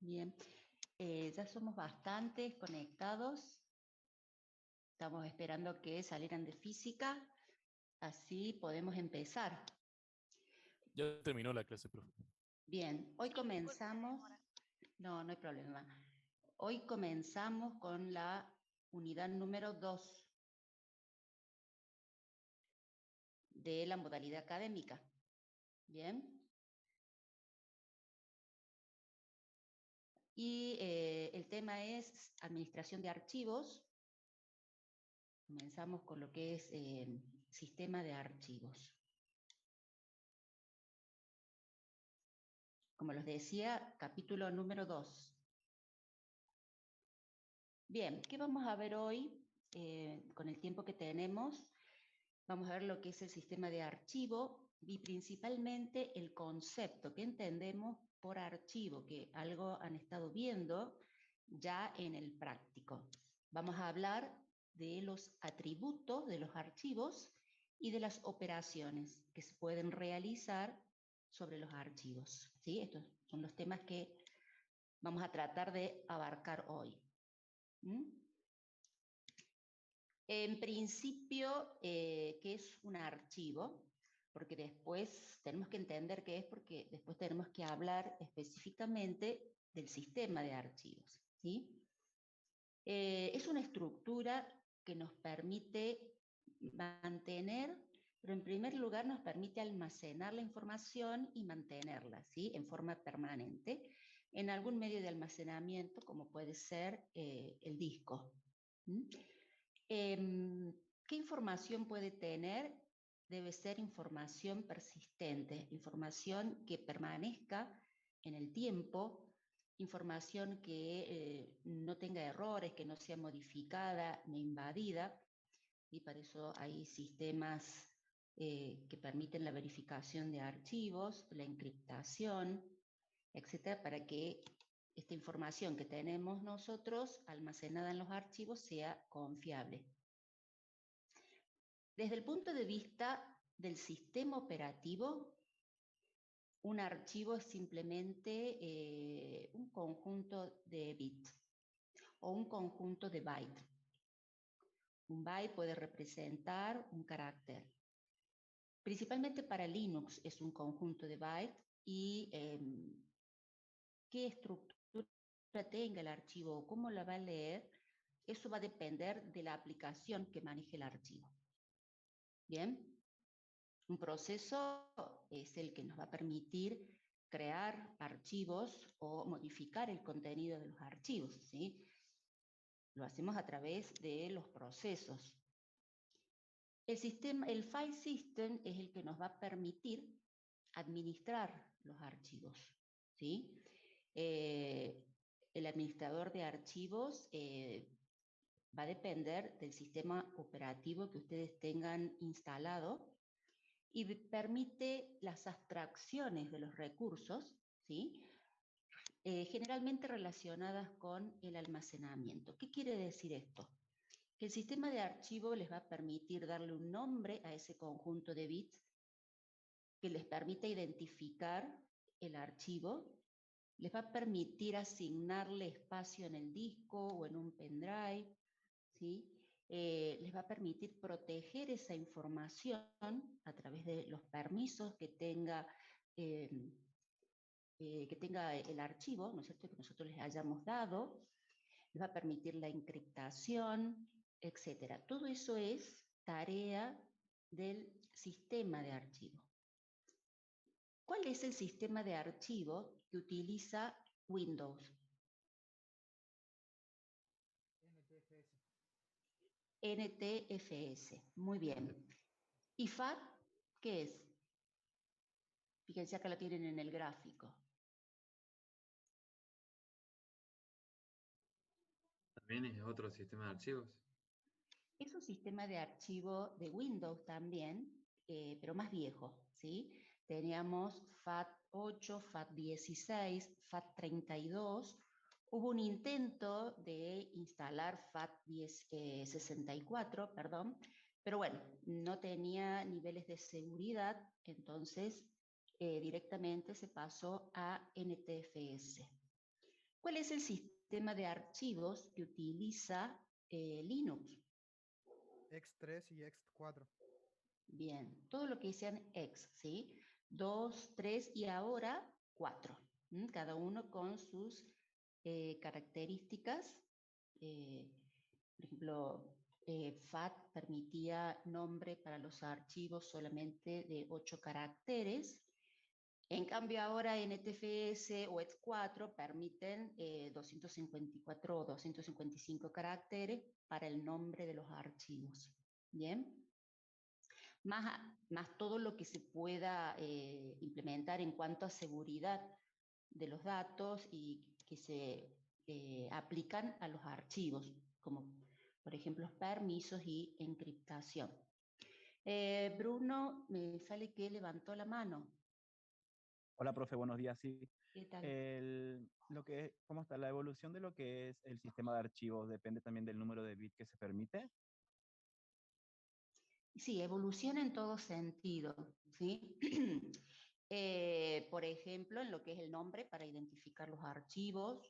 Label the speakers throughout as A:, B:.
A: Bien, ya somos bastantes conectados. Estamos esperando que salieran de física, así podemos empezar.
B: Ya terminó la clase, profe.
A: Bien, hoy comenzamos. No hay problema. Hoy comenzamos con la unidad número 2 de la modalidad académica. Bien. Y el tema es administración de archivos. Comenzamos con lo que es sistema de archivos. Como les decía, capítulo número 2. Bien, ¿qué vamos a ver hoy? Con el tiempo que tenemos, vamos a ver lo que es el sistema de archivo y principalmente el concepto que entendemos por archivo, que algo han estado viendo ya en el práctico. Vamos a hablar de los atributos de los archivos y de las operaciones que se pueden realizar sobre los archivos, ¿sí? Estos son los temas que vamos a tratar de abarcar hoy. ¿Mm? En principio, ¿qué es un archivo? Porque después tenemos que entender qué es, porque después tenemos que hablar específicamente del sistema de archivos, ¿sí? Es una estructura que nos permite mantener, pero en primer lugar nos permite almacenar la información y mantenerla, ¿sí? En forma permanente, en algún medio de almacenamiento, como puede ser el disco. ¿Mm? ¿Qué información puede tener? Debe ser información persistente, información que permanezca en el tiempo, información que no tenga errores, que no sea modificada ni invadida, y para eso hay sistemas que permiten la verificación de archivos, la encriptación, etcétera, para que esta información que tenemos nosotros almacenada en los archivos sea confiable. Desde el punto de vista del sistema operativo, un archivo es simplemente un conjunto de bits o un conjunto de bytes. Un byte puede representar un carácter. Principalmente para Linux es un conjunto de bytes y qué estructura tenga el archivo o cómo la va a leer, eso va a depender de la aplicación que maneje el archivo. Bien. Un proceso es el que nos va a permitir crear archivos o modificar el contenido de los archivos, ¿sí? Lo hacemos a través de los procesos. El file system es el que nos va a permitir administrar los archivos, ¿sí? El administrador de archivos va a depender del sistema operativo que ustedes tengan instalado y permite las abstracciones de los recursos, ¿sí? Generalmente relacionadas con el almacenamiento. ¿Qué quiere decir esto? Que el sistema de archivo les va a permitir darle un nombre a ese conjunto de bits que les permita identificar el archivo, les va a permitir asignarle espacio en el disco o en un pendrive, ¿sí? Les va a permitir proteger esa información a través de los permisos que tenga el archivo, ¿no es cierto?, que nosotros les hayamos dado, les va a permitir la encriptación, etcétera. Todo eso es tarea del sistema de archivo. ¿Cuál es el sistema de archivo que utiliza Windows? NTFS. Muy bien. ¿Y FAT qué es? Fíjense acá lo tienen en el gráfico.
C: ¿También es otro sistema de archivos?
A: Es un sistema de archivo de Windows también, pero más viejo, ¿sí? Teníamos FAT8, FAT16, FAT32. Hubo un intento de instalar FAT64, perdón, pero bueno, no tenía niveles de seguridad, entonces directamente se pasó a NTFS. ¿Cuál es el sistema de archivos que utiliza Linux?
D: X3 y X4.
A: Bien, todo lo que sean X, ¿sí? 2, 3 y ahora 4. Cada uno con sus características. Por ejemplo, FAT permitía nombre para los archivos solamente de 8 caracteres. En cambio ahora NTFS o X4 permiten 254 o 255 caracteres para el nombre de los archivos. Bien. Más todo lo que se pueda implementar en cuanto a seguridad de los datos y que se aplican a los archivos, como por ejemplo los permisos y encriptación. Bruno, me sale que levantó la mano.
E: Hola, profe, buenos días. Sí,
A: ¿Qué tal?
E: ¿cómo está? La evolución de lo que es el sistema de archivos depende también del número de bits que se permite.
A: Sí, evoluciona en todo sentido, ¿sí? Por ejemplo, en lo que es el nombre para identificar los archivos,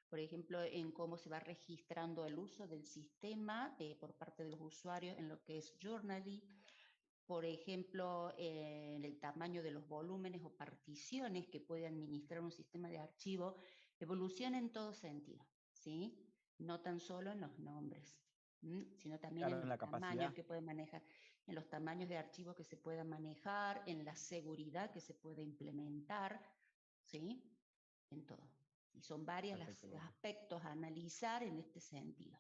A: por ejemplo, en cómo se va registrando el uso del sistema por parte de los usuarios en lo que es Journaly, por ejemplo, en el tamaño de los volúmenes o particiones que puede administrar un sistema de archivo, evoluciona en todo sentido, ¿sí? No tan solo en los nombres, sino también
E: Claro,
A: en
E: en
A: los
E: la
A: tamaños
E: capacidad.
A: que puede manejar, en los tamaños de archivo que se pueda manejar, en la seguridad que se puede implementar, ¿sí? En todo. Y son varios
E: Perfecto,
A: los
E: profe.
A: aspectos a analizar en este sentido.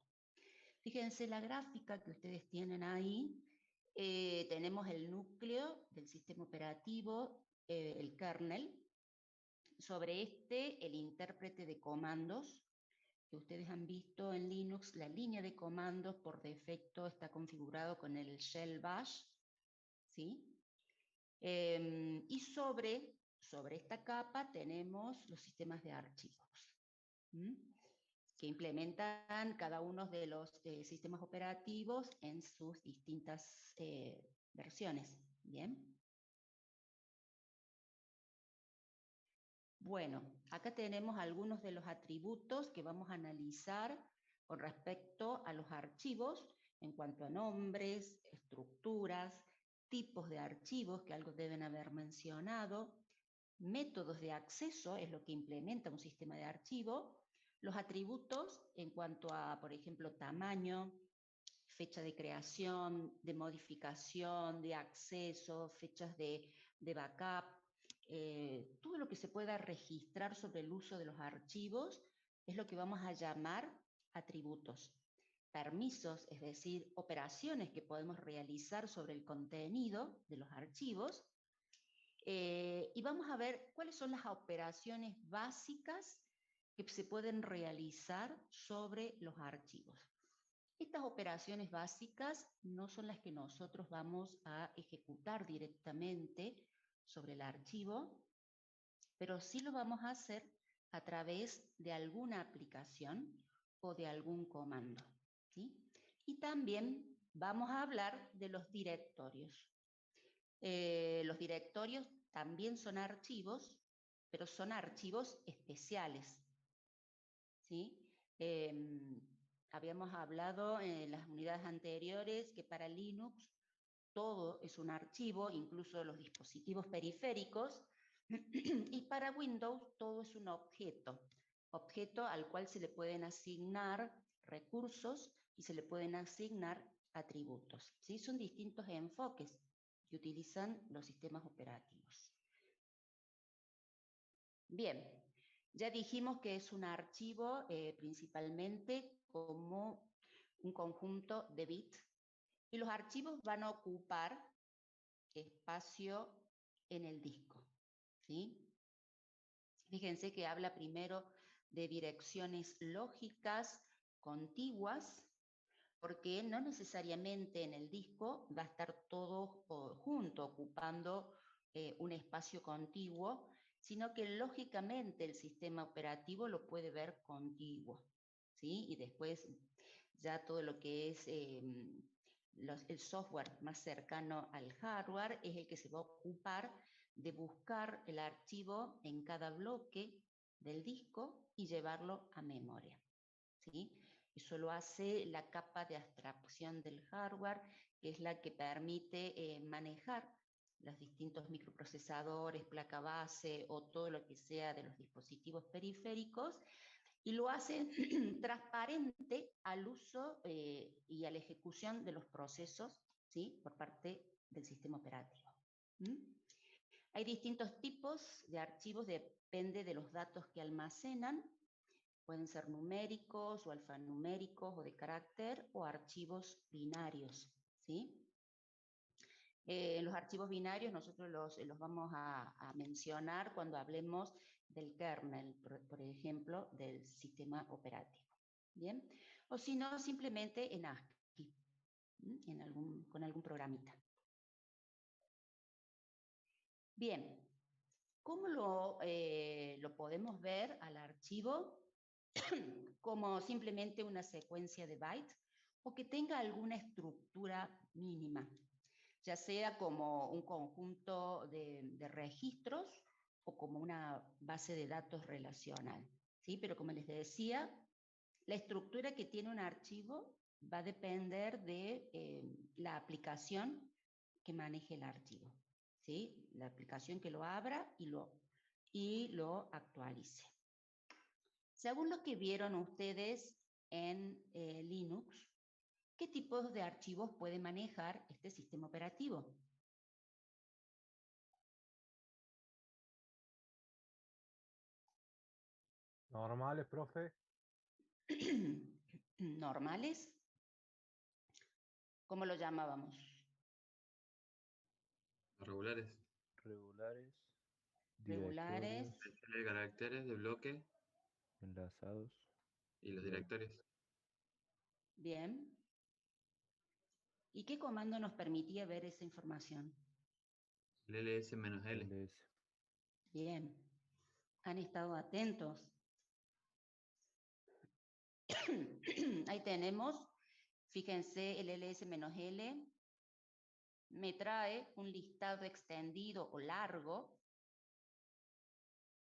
A: Fíjense la gráfica que ustedes tienen ahí. Tenemos el núcleo del sistema operativo, el kernel. Sobre este, el intérprete de comandos, que ustedes han visto en Linux, la línea de comandos por defecto está configurado con el shell bash, ¿sí? Y sobre esta capa tenemos los sistemas de archivos, que implementan cada uno de los sistemas operativos en sus distintas versiones. Bien. Bueno, acá tenemos algunos de los atributos que vamos a analizar con respecto a los archivos en cuanto a nombres, estructuras, tipos de archivos, que algo deben haber mencionado, métodos de acceso, es lo que implementa un sistema de archivo, los atributos en cuanto a, por ejemplo, tamaño, fecha de creación, de modificación, de acceso, fechas de backup, todo lo que se pueda registrar sobre el uso de los archivos es lo que vamos a llamar atributos. Permisos, es decir, operaciones que podemos realizar sobre el contenido de los archivos. Y vamos a ver cuáles son las operaciones básicas que se pueden realizar sobre los archivos. Estas operaciones básicas no son las que nosotros vamos a ejecutar directamente sobre el archivo, pero sí lo vamos a hacer a través de alguna aplicación o de algún comando, ¿sí? Y también vamos a hablar de los directorios. Los directorios también son archivos, pero son archivos especiales, ¿sí? Habíamos hablado en las unidades anteriores que para Linux todo es un archivo, incluso los dispositivos periféricos, y para Windows todo es un objeto al cual se le pueden asignar recursos y se le pueden asignar atributos, ¿sí? Son distintos enfoques que utilizan los sistemas operativos. Bien, ya dijimos que es un archivo principalmente como un conjunto de bits y los archivos van a ocupar espacio en el disco, ¿sí? Fíjense que habla primero de direcciones lógicas contiguas, porque no necesariamente en el disco va a estar todo junto, ocupando un espacio contiguo, sino que lógicamente el sistema operativo lo puede ver contiguo, ¿sí? Y después ya todo lo que es el software más cercano al hardware es el que se va a ocupar de buscar el archivo en cada bloque del disco y llevarlo a memoria, ¿sí? Eso lo hace la capa de abstracción del hardware, que es la que permite manejar los distintos microprocesadores, placa base o todo lo que sea de los dispositivos periféricos, y lo hace transparente al uso y a la ejecución de los procesos, ¿sí? Por parte del sistema operativo. ¿Mm? Hay distintos tipos de archivos, depende de los datos que almacenan. Pueden ser numéricos o alfanuméricos o de carácter o archivos binarios, ¿sí? Los archivos binarios nosotros los vamos a mencionar cuando hablemos del kernel, por ejemplo, del sistema operativo. ¿Bien? O si no, simplemente en ASCII, con algún programita. Bien, ¿cómo lo podemos ver al archivo? Como simplemente una secuencia de bytes o que tenga alguna estructura mínima, ya sea como un conjunto de registros o como una base de datos relacional, ¿sí? Pero como les decía, la estructura que tiene un archivo va a depender de la aplicación que maneje el archivo, ¿sí? La aplicación que lo abra y lo actualice. Según lo que vieron ustedes en Linux, ¿qué tipos de archivos puede manejar este sistema operativo?
F: Normales, profe.
A: ¿Normales? ¿Cómo lo llamábamos?
C: Regulares.
E: Regulares,
A: Regulares.
E: directorios,
C: Selección de caracteres de bloque
E: enlazados.
C: y los
E: Bloque.
C: directorios.
A: Bien. ¿Y qué comando nos permitía ver esa información?
C: El ls-l.
E: LS.
A: Bien. ¿Han estado atentos? Ahí tenemos, fíjense, el ls-l me trae un listado extendido o largo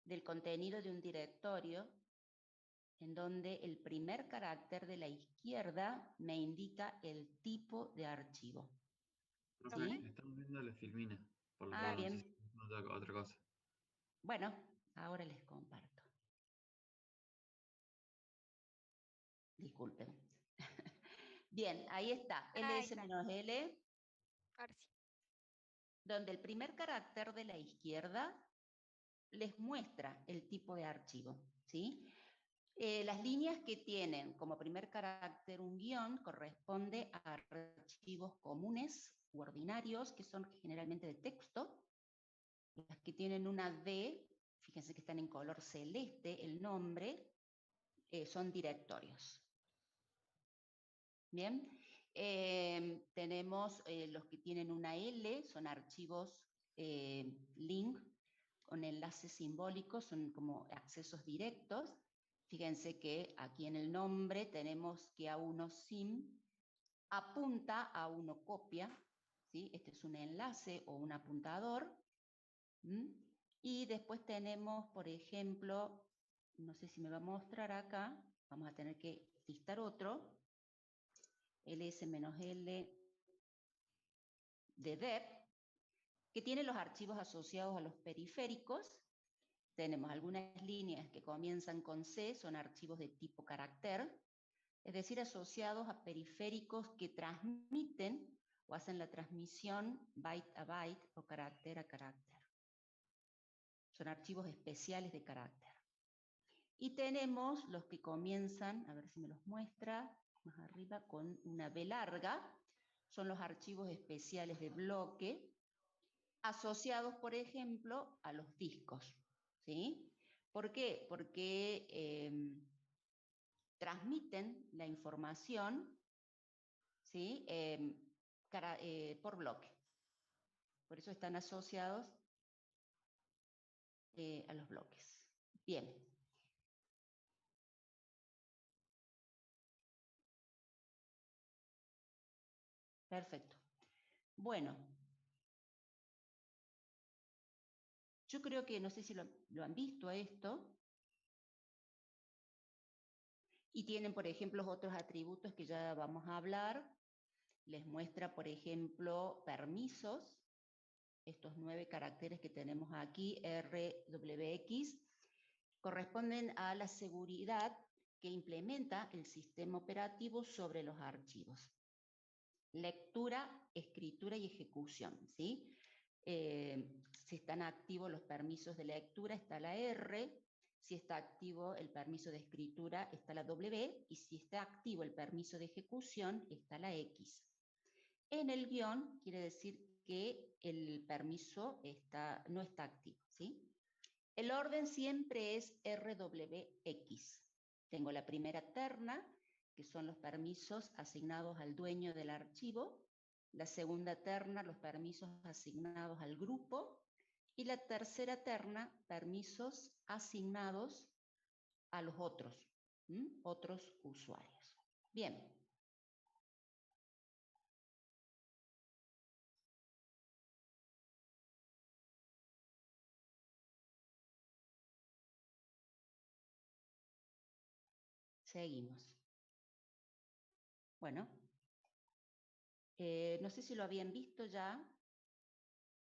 A: del contenido de un directorio en donde el primer carácter de la izquierda me indica el tipo de archivo.
C: Profe,
A: ¿Sí?
C: estamos viendo la filmina. Por lo
A: Ah,
C: tanto, no sé
A: bien.
C: si es otra cosa.
A: Bueno, ahora les comparto. Disculpen. Bien, ahí está,
G: Ahí está.
A: ls-l,
G: Ahora sí.
A: donde el primer carácter de la izquierda les muestra el tipo de archivo, ¿sí? Las líneas que tienen como primer carácter un guión corresponde a archivos comunes u ordinarios, que son generalmente de texto. Las que tienen una D, fíjense que están en color celeste, el nombre, son directorios. Bien, tenemos los que tienen una L, son archivos link con enlaces simbólicos, son como accesos directos. Fíjense que aquí en el nombre tenemos que A1 sim apunta a uno copia, ¿sí? Este es un enlace o un apuntador. ¿Mm? Y después tenemos, por ejemplo, no sé si me va a mostrar acá, vamos a tener que listar otro, ls-l de dep, que tiene los archivos asociados a los periféricos. Tenemos algunas líneas que comienzan con C, son archivos de tipo carácter, es decir, asociados a periféricos que transmiten o hacen la transmisión byte a byte o carácter a carácter. Son archivos especiales de carácter. Y tenemos los que comienzan, a ver si me los muestra, más arriba, con una B larga, son los archivos especiales de bloque, asociados, por ejemplo, a los discos, ¿sí? ¿Por qué? Porque transmiten la información, ¿sí? Por bloque. Por eso están asociados a los bloques. Bien. Perfecto. Bueno. Yo creo que, no sé si lo han visto a esto, Y tienen, por ejemplo, otros atributos que ya vamos a hablar. Les muestra, por ejemplo, permisos. Estos 9 caracteres que tenemos aquí, RWX, corresponden a la seguridad que implementa el sistema operativo sobre los archivos. Lectura, escritura y ejecución, ¿sí? Si están activos los permisos de lectura, está la R. Si está activo el permiso de escritura, está la W. Y si está activo el permiso de ejecución, está la X. En el guión quiere decir que el permiso no está activo, ¿sí? El orden siempre es RWX. Tengo la primera terna, que son los permisos asignados al dueño del archivo. La segunda terna, los permisos asignados al grupo. Y la tercera terna, permisos asignados a los otros usuarios. Bien. Seguimos. Bueno, no sé si lo habían visto ya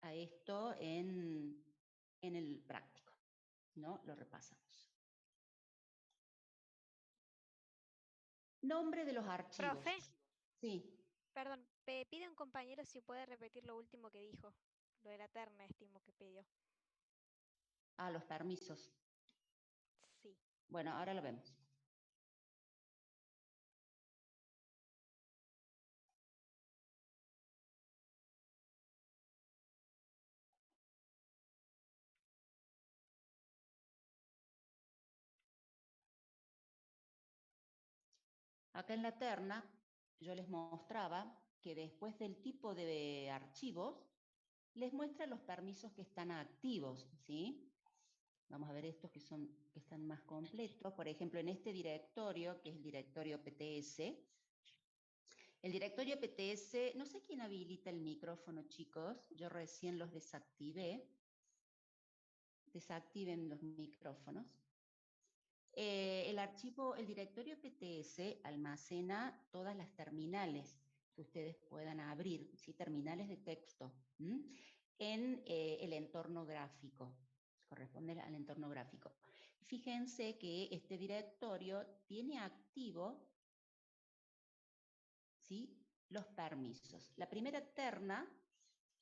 A: a esto en el práctico, ¿no? Lo repasamos. Nombre de los archivos.
G: Profe,
A: Sí.
G: perdón, pide a un compañero si puede repetir lo último que dijo. Lo de la terna, estimo que pidió.
A: Ah, los permisos.
G: Sí.
A: Bueno, ahora lo vemos. Acá en la terna yo les mostraba que después del tipo de archivos les muestra los permisos que están activos, ¿sí? Vamos a ver estos que están más completos. Por ejemplo, en este directorio, que es el directorio PTS. El directorio PTS, no sé quién habilita el micrófono, chicos. Yo recién los desactivé. Desactiven los micrófonos. El directorio PTS almacena todas las terminales que ustedes puedan abrir, ¿sí? Terminales de texto, en el entorno gráfico, corresponde al entorno gráfico. Fíjense que este directorio tiene activo, ¿sí?, los permisos. La primera terna,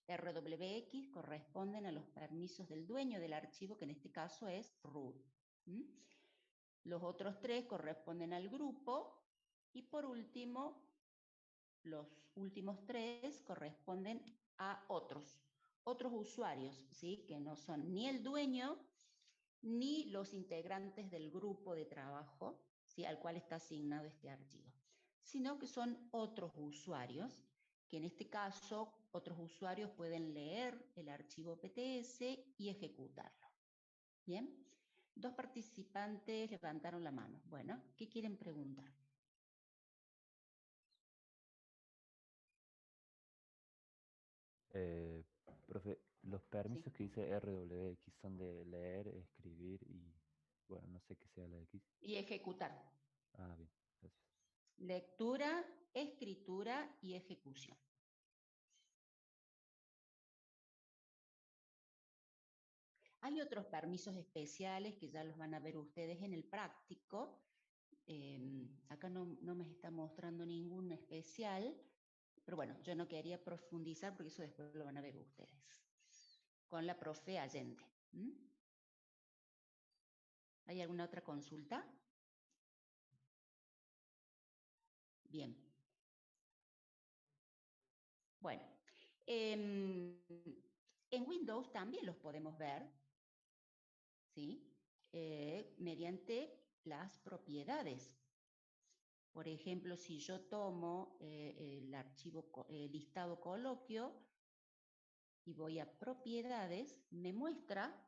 A: RWX, corresponden a los permisos del dueño del archivo, que en este caso es root. Los otros 3 corresponden al grupo y por último, los últimos 3 corresponden a otros usuarios, ¿sí? Que no son ni el dueño ni los integrantes del grupo de trabajo, ¿sí?, al cual está asignado este archivo, sino que son otros usuarios, que en este caso otros usuarios pueden leer el archivo PTS y ejecutarlo. ¿Bien? 2 participantes levantaron la mano. Bueno, ¿qué quieren preguntar?
E: Profe, los permisos
A: Sí.
E: que dice RWX son de leer, escribir y, bueno, no sé qué sea la X.
A: Y ejecutar.
E: Ah, bien, gracias.
A: Lectura, escritura y ejecución. Hay otros permisos especiales que ya los van a ver ustedes en el práctico. Acá no me está mostrando ningún especial, pero bueno, yo no quería profundizar porque eso después lo van a ver ustedes. Con la profe Allende. ¿Hay alguna otra consulta? Bien. Bueno, en Windows también los podemos ver, ¿sí? Mediante las propiedades. Por ejemplo, si yo tomo el archivo listado coloquio y voy a propiedades, me muestra,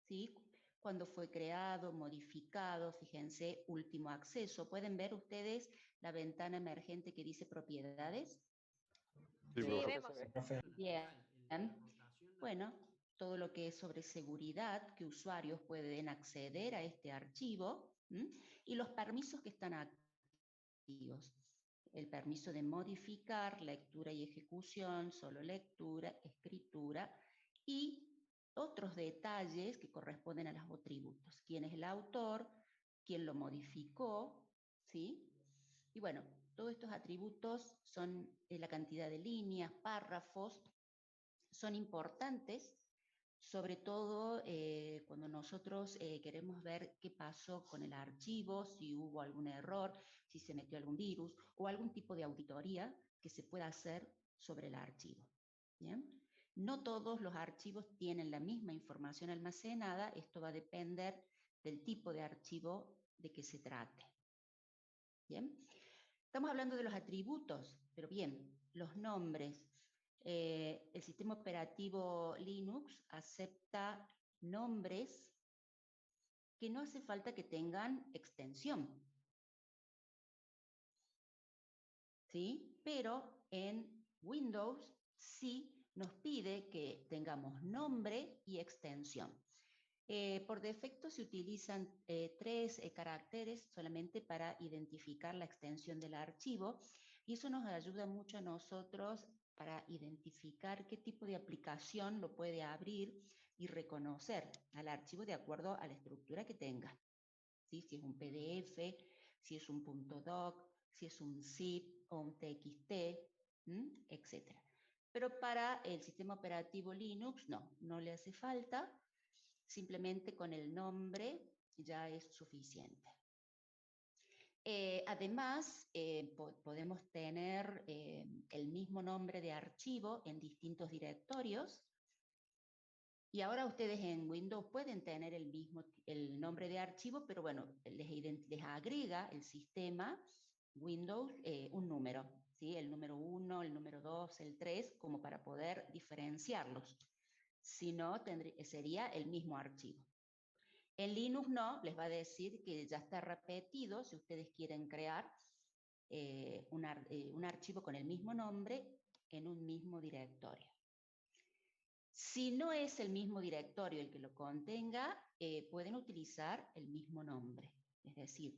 A: ¿sí?, cuando fue creado, modificado, fíjense, último acceso. ¿Pueden ver ustedes la ventana emergente que dice propiedades?
B: Sí,
G: Sí,
B: profe.
G: vemos.
A: Bien. Bueno, todo lo que es sobre seguridad, que usuarios pueden acceder a este archivo, ¿m? Y los permisos que están activos. El permiso de modificar, lectura y ejecución, solo lectura, escritura y otros detalles que corresponden a los atributos. ¿Quién es el autor? ¿Quién lo modificó? ¿Sí? Y bueno, todos estos atributos son la cantidad de líneas, párrafos, son importantes, sobre todo cuando nosotros queremos ver qué pasó con el archivo, si hubo algún error, si se metió algún virus o algún tipo de auditoría que se pueda hacer sobre el archivo. ¿Bien? No todos los archivos tienen la misma información almacenada, esto va a depender del tipo de archivo de que se trate. ¿Bien? Estamos hablando de los atributos, pero bien, los nombres. El sistema operativo Linux acepta nombres que no hace falta que tengan extensión. ¿Sí? Pero en Windows sí nos pide que tengamos nombre y extensión. Por defecto se utilizan 3 caracteres solamente para identificar la extensión del archivo y eso nos ayuda mucho a nosotros para identificar qué tipo de aplicación lo puede abrir y reconocer al archivo de acuerdo a la estructura que tenga. ¿Sí? Si es un PDF, si es un .doc, si es un zip o un TXT, etc. Pero para el sistema operativo Linux no le hace falta. Simplemente con el nombre ya es suficiente. Además, podemos tener el mismo nombre de archivo en distintos directorios. Y ahora ustedes en Windows pueden tener el nombre de archivo, pero bueno, les agrega el sistema Windows un número, ¿sí? El número 1, el número 2, el 3, como para poder diferenciarlos. Si no, sería el mismo archivo. En Linux no, les va a decir que ya está repetido si ustedes quieren crear un archivo con el mismo nombre en un mismo directorio. Si no es el mismo directorio el que lo contenga, pueden utilizar el mismo nombre. Es decir,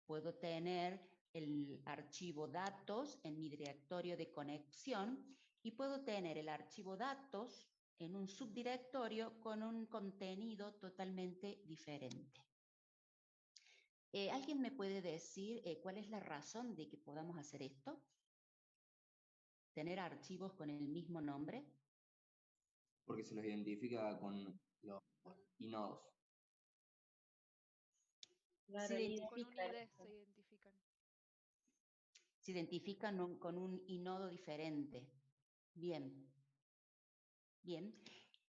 A: puedo tener el archivo datos en mi directorio de conexión y puedo tener el archivo datos en un subdirectorio con un contenido totalmente diferente. ¿Alguien me puede decir cuál es la razón de que podamos hacer esto? ¿Tener archivos con el mismo nombre?
H: Porque se los identifica con los inodos.
G: Con un ID se identifican.
A: Se identifican con un inodo diferente. Bien. Bien.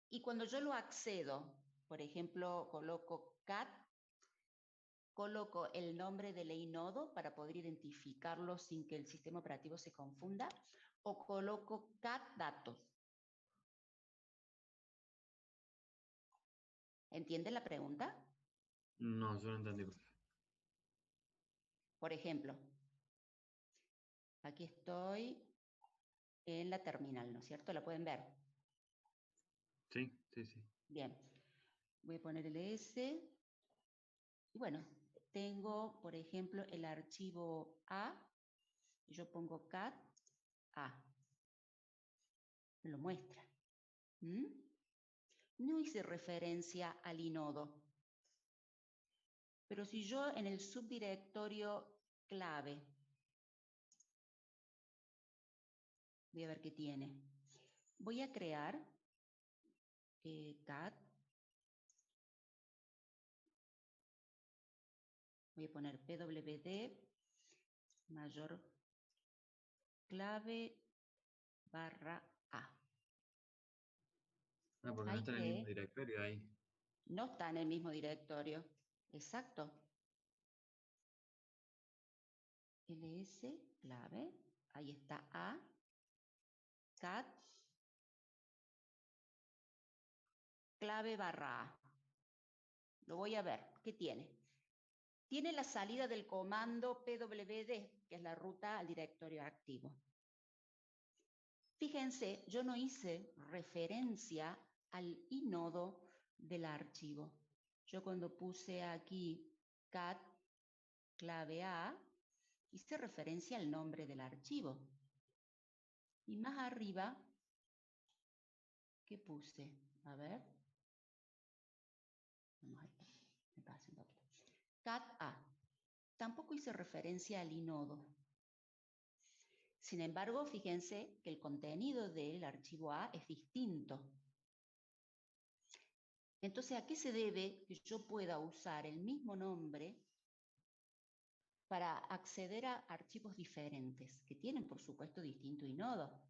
A: Y cuando yo lo accedo, por ejemplo, coloco cat, coloco el nombre del inodo para poder identificarlo sin que el sistema operativo se confunda, o coloco cat datos. ¿Entiende la pregunta?
C: No, yo no entendí, profe.
A: Por ejemplo, aquí estoy en la terminal, ¿no es cierto? ¿La pueden ver?
C: Sí, sí, sí.
A: Bien. Voy a poner el S. Y bueno, tengo, por ejemplo, el archivo A. Yo pongo cat A. Me lo muestra. No hice referencia al inodo. Pero si yo en el subdirectorio clave, voy a ver qué tiene. Voy a crear cat. Voy a poner pwd mayor clave barra A.
C: Ah, porque no está en el mismo directorio ahí.
A: No está en el mismo directorio. Exacto. ls clave. Ahí está A. Cat. Clave barra A. Lo voy a ver. ¿Qué tiene? Tiene la salida del comando pwd, que es la ruta al directorio activo. Fíjense, yo no hice referencia al inodo del archivo. Yo cuando puse aquí cat clave A, hice referencia al nombre del archivo. Y más arriba, ¿qué puse? A ver. Vamos a ver, me pasa un poquito. Cat A. Tampoco hice referencia al inodo. Sin embargo, fíjense que el contenido del archivo A es distinto. Entonces, ¿a qué se debe que yo pueda usar el mismo nombre para acceder a archivos diferentes, que tienen, por supuesto, distinto inodo?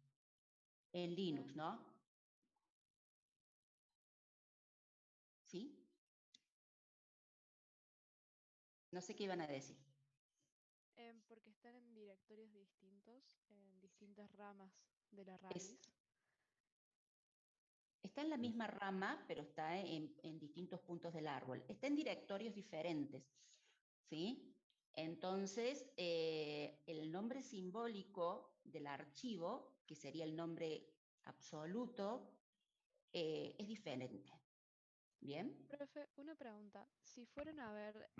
A: En Linux, ¿no? ¿Sí? No sé qué iban a decir.
I: Porque están en directorios distintos, en distintas ramas de la raíz.
A: Está en la misma rama, pero está en distintos puntos del árbol. Está en directorios diferentes, ¿sí? Entonces, el nombre simbólico del archivo, que sería el nombre absoluto, es diferente. ¿Bien?
I: Profe, una pregunta. Si fueran a ver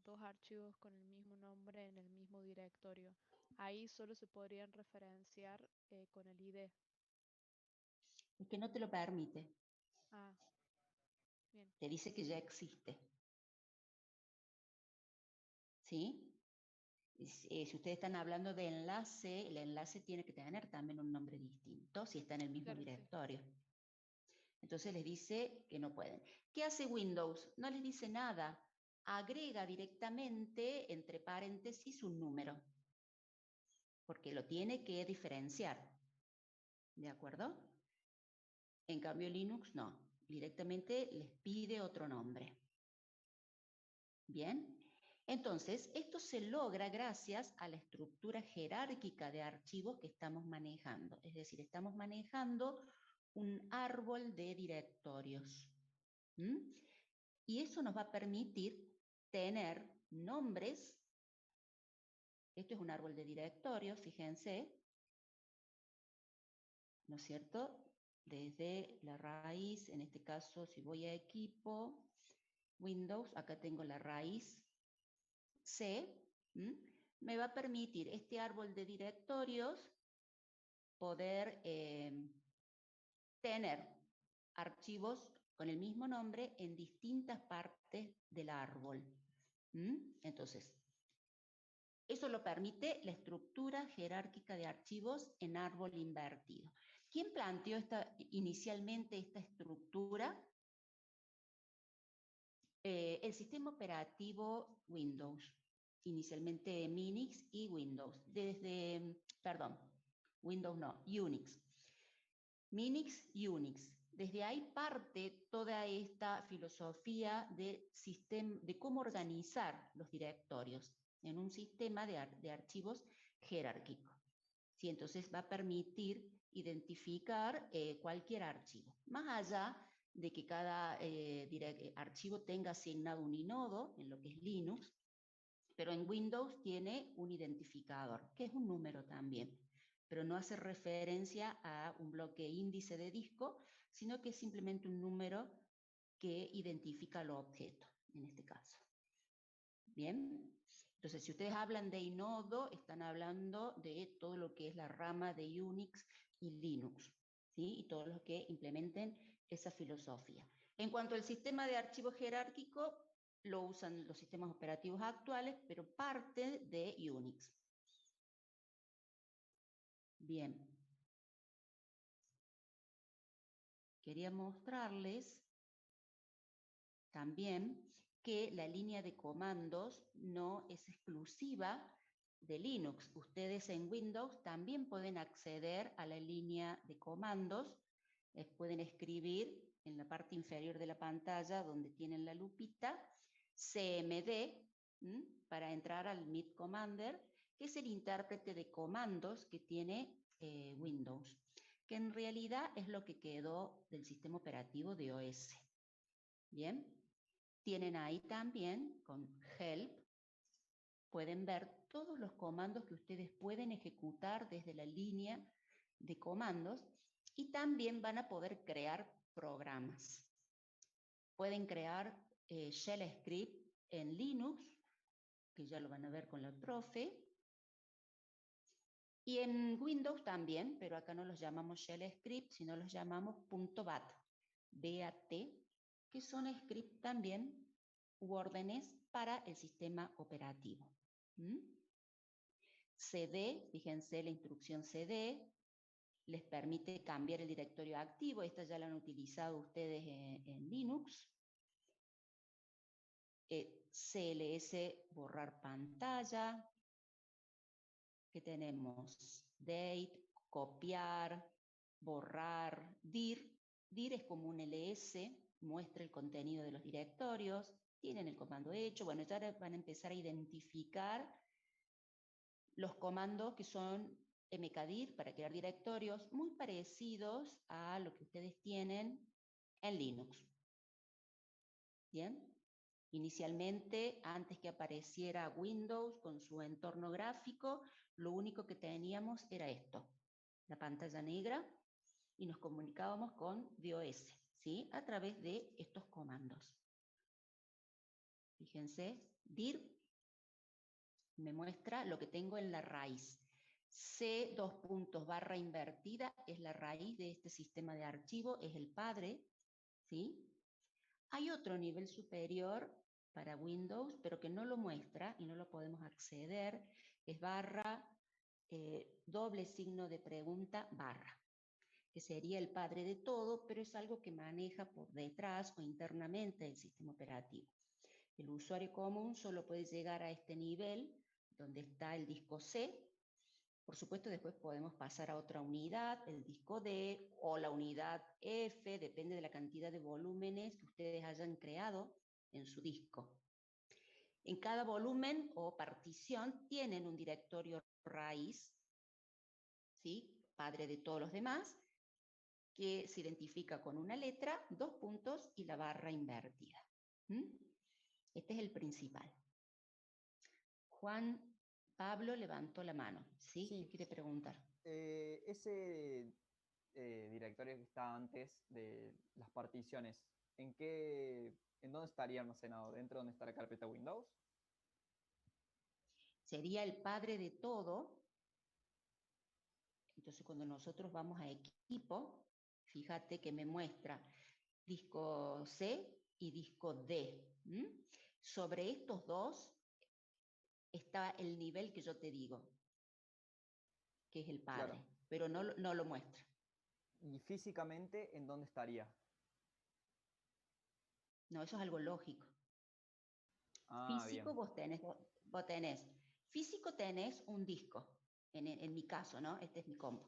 I: dos archivos con el mismo nombre en el mismo directorio, ahí solo se podrían referenciar con el ID.
A: Es que no te lo permite.
I: Ah, bien.
A: Te dice que ya existe. ¿Sí? Si ustedes están hablando de enlace, el enlace tiene que tener también un nombre distinto si está en el mismo
I: Claro, sí.
A: directorio. Entonces les dice que no pueden. ¿Qué hace Windows? No les dice nada. Agrega directamente, entre paréntesis, un número. Porque lo tiene que diferenciar. ¿De acuerdo? En cambio, Linux no. Directamente les pide otro nombre. ¿Bien? Entonces, esto se logra gracias a la estructura jerárquica de archivos que estamos manejando. Es decir, estamos manejando un árbol de directorios. ¿Mm? Y eso nos va a permitir tener nombres. Esto es un árbol de directorios, fíjense. ¿No es cierto? Desde la raíz, en este caso, si voy a equipo, Windows, acá tengo la raíz C, me va a permitir este árbol de directorios poder tener archivos con el mismo nombre en distintas partes del árbol. Entonces, eso lo permite la estructura jerárquica de archivos en árbol invertido. ¿Quién planteó inicialmente esta estructura? El sistema operativo Windows, inicialmente Minix y Windows, Windows no, Unix. Minix y Unix. Desde ahí parte toda esta filosofía de cómo organizar los directorios en un sistema de archivos jerárquico. ¿Sí? Entonces va a permitir identificar cualquier archivo, más allá de que cada archivo tenga asignado un inodo, en lo que es Linux, pero en Windows tiene un identificador, que es un número también, pero no hace referencia a un bloque índice de disco, sino que es simplemente un número que identifica el objeto, en este caso. ¿Bien? Entonces, si ustedes hablan de inodo, están hablando de todo lo que es la rama de Unix y Linux, ¿sí? Y todos los que implementen esa filosofía. En cuanto al sistema de archivo jerárquico, lo usan los sistemas operativos actuales, pero parte de Unix. Bien. Quería mostrarles también que la línea de comandos no es exclusiva de Linux. Ustedes en Windows también pueden acceder a la línea de comandos. Pueden escribir en la parte inferior de la pantalla, donde tienen la lupita, CMD, para entrar al Meet Commander, que es el intérprete de comandos que tiene Windows, que en realidad es lo que quedó del sistema operativo de OS. Bien, tienen ahí también con Help, pueden ver todos los comandos que ustedes pueden ejecutar desde la línea de comandos y también van a poder crear programas. Pueden crear shell script en Linux que ya lo van a ver con la profe. Y en Windows también, pero acá no los llamamos shell script, sino los llamamos .bat, BAT, que son script también u órdenes para el sistema operativo. CD, fíjense la instrucción CD, les permite cambiar el directorio activo, esta ya la han utilizado ustedes en Linux. CLS, borrar pantalla. ¿Qué tenemos? Date, copiar, borrar, dir. Dir es como un ls, muestra el contenido de los directorios, tienen el comando hecho. Bueno, ya van a empezar a identificar los comandos que son mkdir para crear directorios muy parecidos a lo que ustedes tienen en Linux. ¿Bien? Inicialmente, antes que apareciera Windows con su entorno gráfico, lo único que teníamos era esto, la pantalla negra, y nos comunicábamos con DOS, ¿sí? A través de estos comandos. Fíjense, dir me muestra lo que tengo en la raíz. C, / invertida, es la raíz de este sistema de archivo, es el padre, ¿sí? Hay otro nivel superior para Windows, pero que no lo muestra y no lo podemos acceder, es doble signo de pregunta, que sería el padre de todo, pero es algo que maneja por detrás o internamente el sistema operativo. El usuario común solo puede llegar a este nivel, donde está el disco C. Por supuesto, después podemos pasar a otra unidad, el disco D o la unidad F, depende de la cantidad de volúmenes que ustedes hayan creado en su disco. En cada volumen o partición tienen un directorio raíz, ¿sí? Padre de todos los demás, que se identifica con una letra, 2 puntos y la barra invertida. Este es el principal. Juan Pablo levantó la mano, ¿sí? ¿Qué quiere preguntar?
J: Ese directorio que está antes de las particiones, ¿en dónde estaría almacenado? ¿Dentro donde está la carpeta Windows?
A: Sería el padre de todo. Entonces, cuando nosotros vamos a equipo, fíjate que me muestra disco C y disco D. Sobre estos dos está el nivel que yo te digo, que es el padre, claro, pero no lo muestra.
J: ¿Y físicamente en dónde estaría?
A: No, eso es algo lógico. Físico
J: bien.
A: vos tenés. Físico tenés un disco, en mi caso, ¿no? Este es mi compu.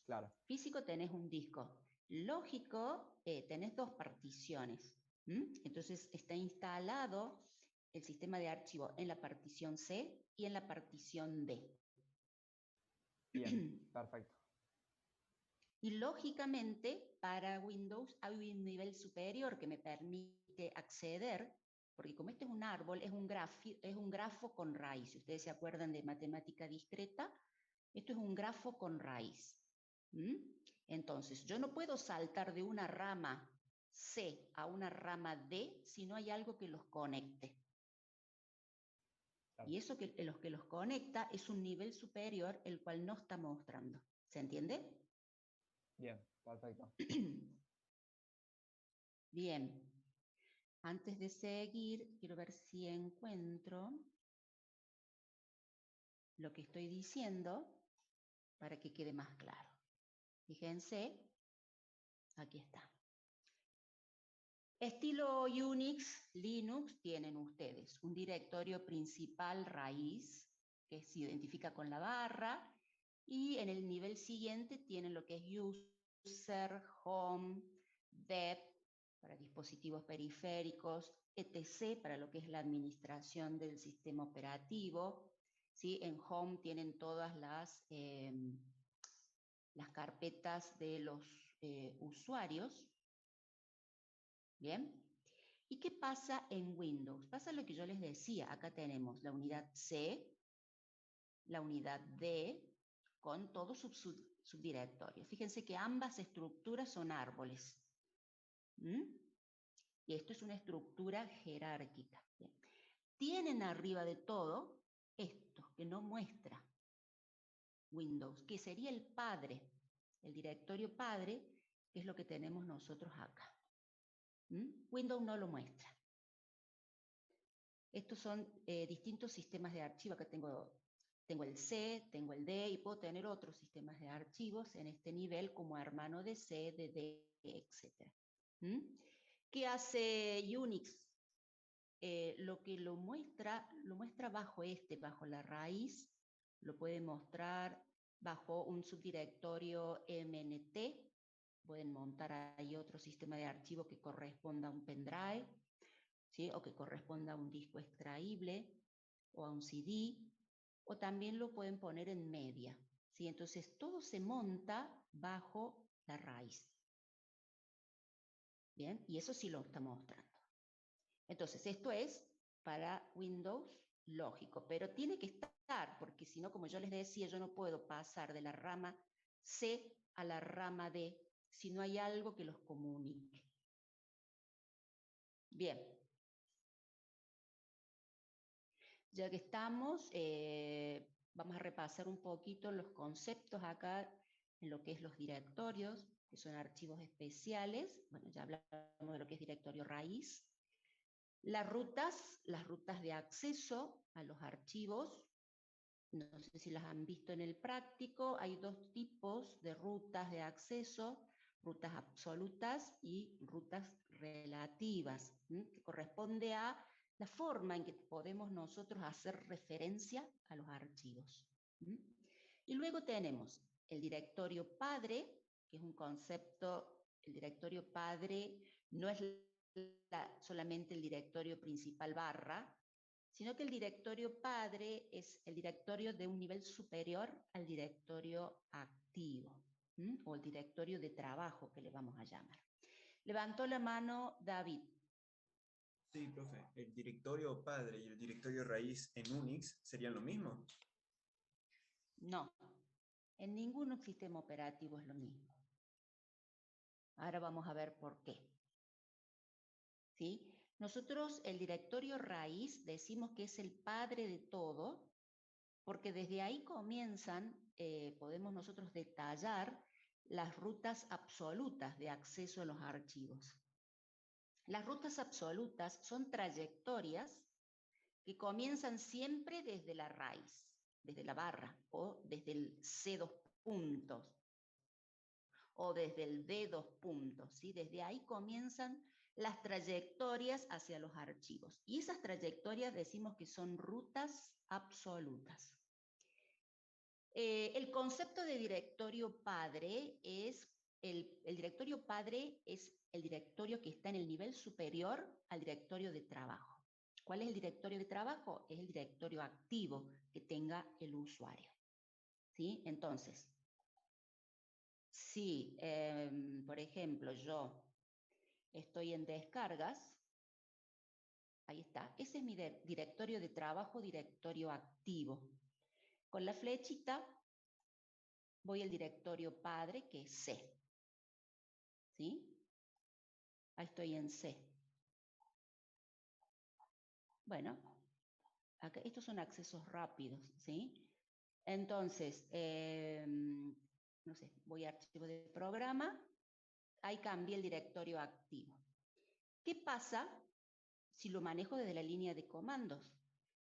J: Claro.
A: Físico tenés un disco. Lógico, tenés dos particiones. Entonces está instalado el sistema de archivo en la partición C y en la partición D.
J: Bien, perfecto.
A: Y lógicamente para Windows hay un nivel superior que me permite acceder, porque como este es un árbol, es un grafo con raíz. Si ustedes se acuerdan de matemática discreta, esto es un grafo con raíz. Entonces, yo no puedo saltar de una rama C a una rama D si no hay algo que los conecte. Claro. Y eso los que los conecta es un nivel superior, el cual no está mostrando. ¿Se entiende?
J: Bien, perfecto.
A: Bien. Antes de seguir, quiero ver si encuentro lo que estoy diciendo para que quede más claro. Fíjense, aquí está. Estilo Unix, Linux, tienen ustedes un directorio principal raíz, que se identifica con la barra, y en el nivel siguiente tienen lo que es User, Home, Dev, para dispositivos periféricos, etc., para lo que es la administración del sistema operativo. ¿Sí? En Home tienen todas las carpetas de los usuarios. ¿Bien? ¿Y qué pasa en Windows? Pasa lo que yo les decía. Acá tenemos la unidad C, la unidad D, con todos sus subdirectorios. Fíjense que ambas estructuras son árboles. Y esto es una estructura jerárquica. Bien. tienen arriba de todo esto que no muestra Windows, que sería el padre, el directorio padre, que es lo que tenemos nosotros acá. Windows no lo muestra. Estos son distintos sistemas de archivo. Acá tengo el C, tengo el D y puedo tener otros sistemas de archivos en este nivel como hermano de C, de D, etc. ¿Qué hace Unix? Lo que lo muestra bajo la raíz, lo puede mostrar bajo un subdirectorio MNT. Pueden montar ahí otro sistema de archivo que corresponda a un pendrive, ¿sí? O que corresponda a un disco extraíble o a un CD, o también lo pueden poner en media, ¿sí? Entonces todo se monta bajo la raíz. Bien, y eso sí lo está mostrando. Entonces esto es para Windows lógico, pero tiene que estar, porque si no, como yo les decía, yo no puedo pasar de la rama C a la rama D si no hay algo que los comunique. Bien. Ya que estamos, vamos a repasar un poquito los conceptos acá en lo que es los directorios, que son archivos especiales. Bueno, ya hablamos de lo que es directorio raíz. Las rutas de acceso a los archivos, no sé si las han visto en el práctico, hay dos tipos de rutas de acceso, rutas absolutas y rutas relativas, que corresponde a la forma en que podemos nosotros hacer referencia a los archivos. Y luego tenemos el directorio padre, que es un concepto, el directorio padre no es solamente el directorio principal barra, sino que el directorio padre es el directorio de un nivel superior al directorio activo, o el directorio de trabajo que le vamos a llamar. Levantó la mano David.
K: Sí, profe. ¿El directorio padre y el directorio raíz en Unix serían lo mismo?
A: No, en ningún sistema operativo es lo mismo. Ahora vamos a ver por qué. ¿Sí? Nosotros el directorio raíz decimos que es el padre de todo, porque desde ahí comienzan, podemos nosotros detallar las rutas absolutas de acceso a los archivos. Las rutas absolutas son trayectorias que comienzan siempre desde la raíz, desde la barra, o desde el C2 puntos, o desde el D2 puntos, ¿sí? Desde ahí comienzan las trayectorias hacia los archivos. Y esas trayectorias decimos que son rutas absolutas. El concepto de directorio padre es, el directorio padre es el directorio que está en el nivel superior al directorio de trabajo. ¿Cuál es el directorio de trabajo? Es el directorio activo que tenga el usuario. ¿Sí? Entonces, si, por ejemplo, yo estoy en descargas, ahí está, ese es mi directorio de trabajo, directorio activo. Con la flechita voy al directorio padre, que es C. ¿Sí? Ahí estoy en C. Bueno, acá, estos son accesos rápidos, ¿sí? Entonces, no sé, voy a archivo de programa, ahí cambié el directorio activo. ¿Qué pasa si lo manejo desde la línea de comandos?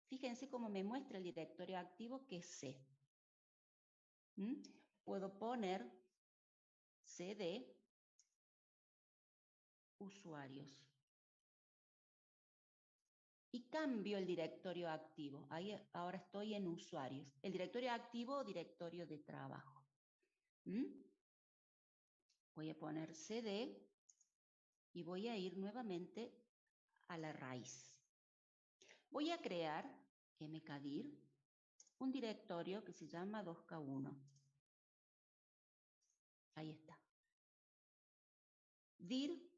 A: Fíjense cómo me muestra el directorio activo, que es C. Puedo poner cd usuarios. Y cambio el directorio activo. Ahí ahora estoy en usuarios. El directorio activo o directorio de trabajo. Voy a poner cd y voy a ir nuevamente a la raíz. Voy a crear mkdir un directorio que se llama 2K1. Ahí está. dir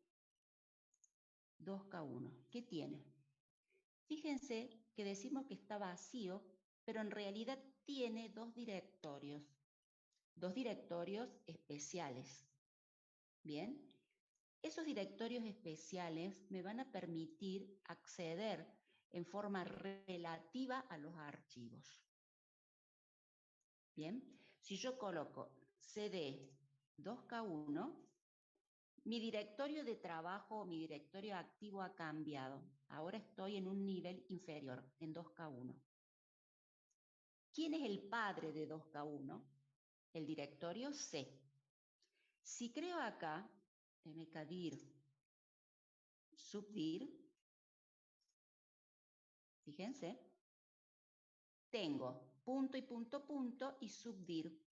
A: 2K1. ¿Qué tiene? Fíjense que decimos que está vacío, pero en realidad tiene dos directorios especiales. Bien, esos directorios especiales me van a permitir acceder en forma relativa a los archivos. Bien, si yo coloco cd 2K1, mi directorio de trabajo o mi directorio activo ha cambiado. Ahora estoy en un nivel inferior, en 2K1. ¿Quién es el padre de 2K1? El directorio C. Si creo acá, mkdir subdir, fíjense, tengo punto y punto punto y subdir.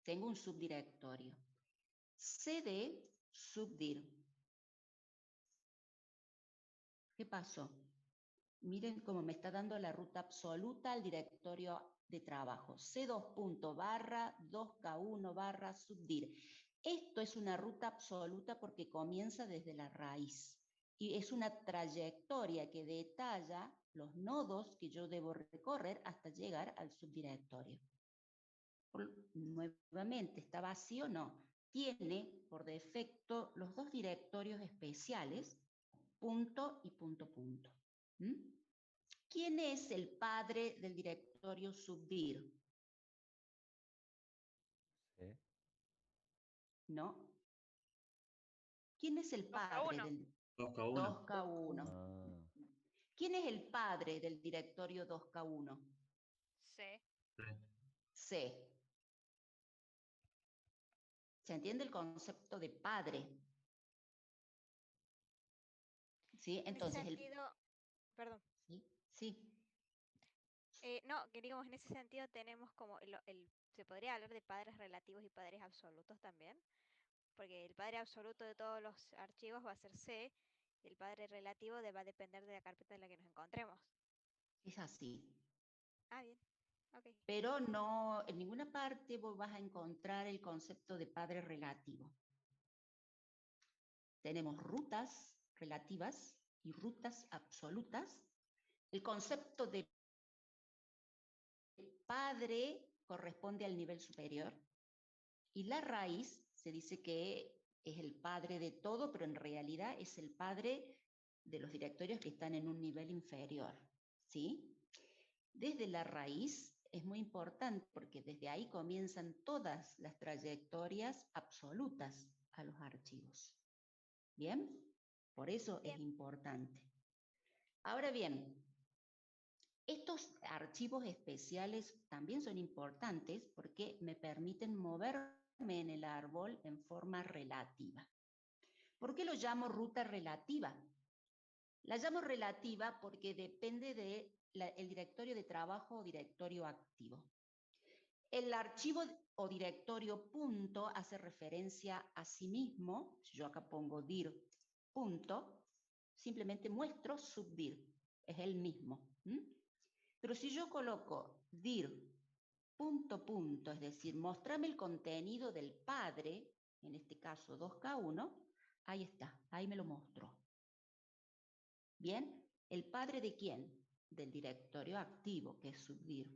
A: Tengo un subdirectorio. cd subdir. ¿Qué pasó? Miren cómo me está dando la ruta absoluta al directorio de trabajo. C2.2K1/subdir. Esto es una ruta absoluta porque comienza desde la raíz. Y es una trayectoria que detalla los nodos que yo debo recorrer hasta llegar al subdirectorio. Nuevamente, ¿está vacío? No. Tiene por defecto los dos directorios especiales, punto y punto punto. ¿Quién es el padre del directorio subdir?
E: Sí.
A: ¿No? ¿Quién es el padre del
C: 2K1.
A: 2K1?
E: Ah,
A: ¿Quién es el padre del directorio 2K1?
G: C.
A: C. ¿Se entiende el concepto de padre? ¿Sí? Entonces,
G: en ese sentido, perdón.
A: Sí.
G: No, que digamos, en ese sentido tenemos como se podría hablar de padres relativos y padres absolutos también, porque el padre absoluto de todos los archivos va a ser C, y el padre relativo va a depender de la carpeta en la que nos encontremos.
A: Es así.
G: Ah, bien. Ok.
A: Pero no, en ninguna parte vos vas a encontrar el concepto de padre relativo. Tenemos rutas relativas y rutas absolutas. El concepto de padre corresponde al nivel superior y la raíz se dice que es el padre de todo, pero en realidad es el padre de los directorios que están en un nivel inferior, ¿sí? Desde la raíz es muy importante porque desde ahí comienzan todas las trayectorias absolutas a los archivos. ¿Bien? Por eso es importante. Ahora bien, estos archivos especiales también son importantes porque me permiten moverme en el árbol en forma relativa. ¿Por qué lo llamo ruta relativa? La llamo relativa porque depende del directorio de trabajo o directorio activo. El archivo o directorio punto hace referencia a sí mismo. Si yo acá pongo dir punto, simplemente muestro subdir. Es el mismo. Pero si yo coloco dir punto punto, es decir, mostrame el contenido del padre, en este caso 2K1, ahí está, ahí me lo mostró. Bien, ¿el padre de quién? Del directorio activo, que es subdir.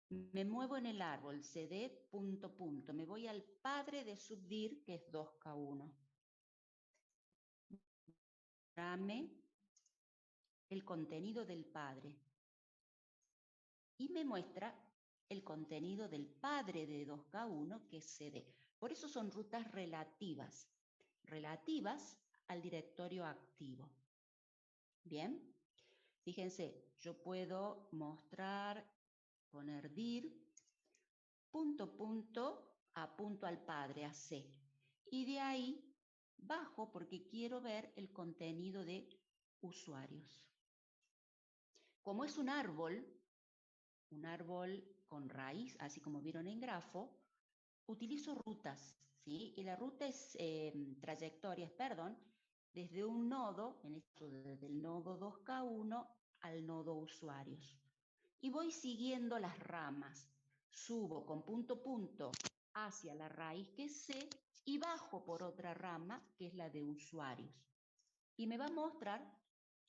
A: Me muevo en el árbol, cd punto punto, me voy al padre de subdir, que es 2K1. Dame el contenido del padre. Y me muestra el contenido del padre de 2K1, que es cd. Por eso son rutas relativas, relativas al directorio activo. Bien, fíjense, yo puedo mostrar, poner dir, punto, punto, apunto al padre, a C. Y de ahí bajo porque quiero ver el contenido de usuarios. Como es un árbol con raíz, así como vieron en grafo, utilizo rutas, ¿sí? Y la ruta es trayectorias, perdón, desde un nodo, en esto desde el nodo 2K1 al nodo usuarios. Y voy siguiendo las ramas. Subo con punto punto hacia la raíz que es C y bajo por otra rama que es la de usuarios. Y me va a mostrar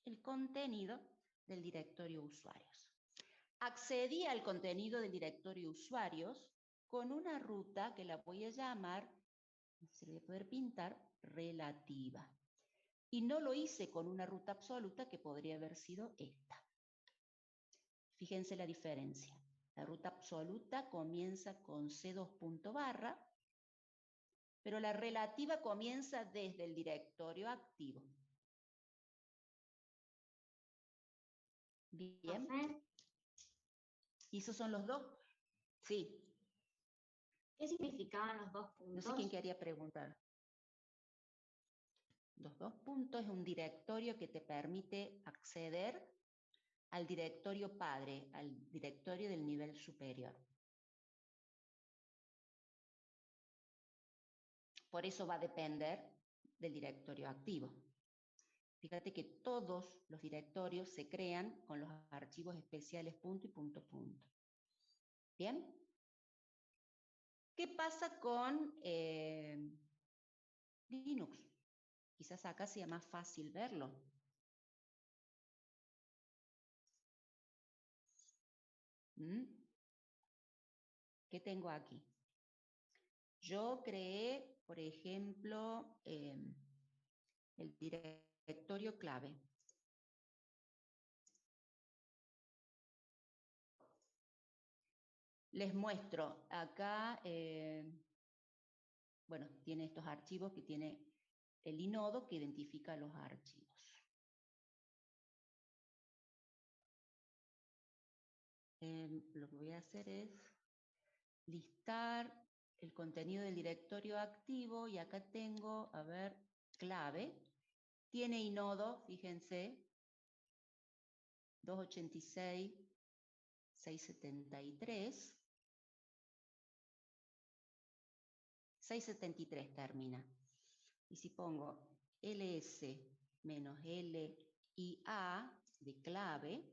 A: el contenido del directorio usuarios. Accedí al contenido del directorio usuarios con una ruta que la voy a llamar, no sé si voy a poder pintar, relativa. y no lo hice con una ruta absoluta que podría haber sido esta. Fíjense la diferencia. La ruta absoluta comienza con C2 punto barra, pero la relativa comienza desde el directorio activo. Bien. ¿Y esos son los dos? Sí.
L: ¿Qué significaban los dos puntos?
A: No sé quién quería preguntar. Los dos puntos es un directorio que te permite acceder al directorio padre, al directorio del nivel superior. Por eso va a depender del directorio activo. Fíjate que todos los directorios se crean con los archivos especiales punto y punto punto. ¿Bien? ¿Qué pasa con Linux? Quizás acá sea más fácil verlo. ¿Qué tengo aquí? Yo creé, por ejemplo, el directorio clave. Les muestro acá, bueno, tiene estos archivos que tiene el inodo que identifica los archivos. Lo que voy a hacer es listar el contenido del directorio activo y acá tengo, a ver, clave. Tiene inodo, fíjense, 286.673. 673 termina. Y si pongo ls menos lia de clave,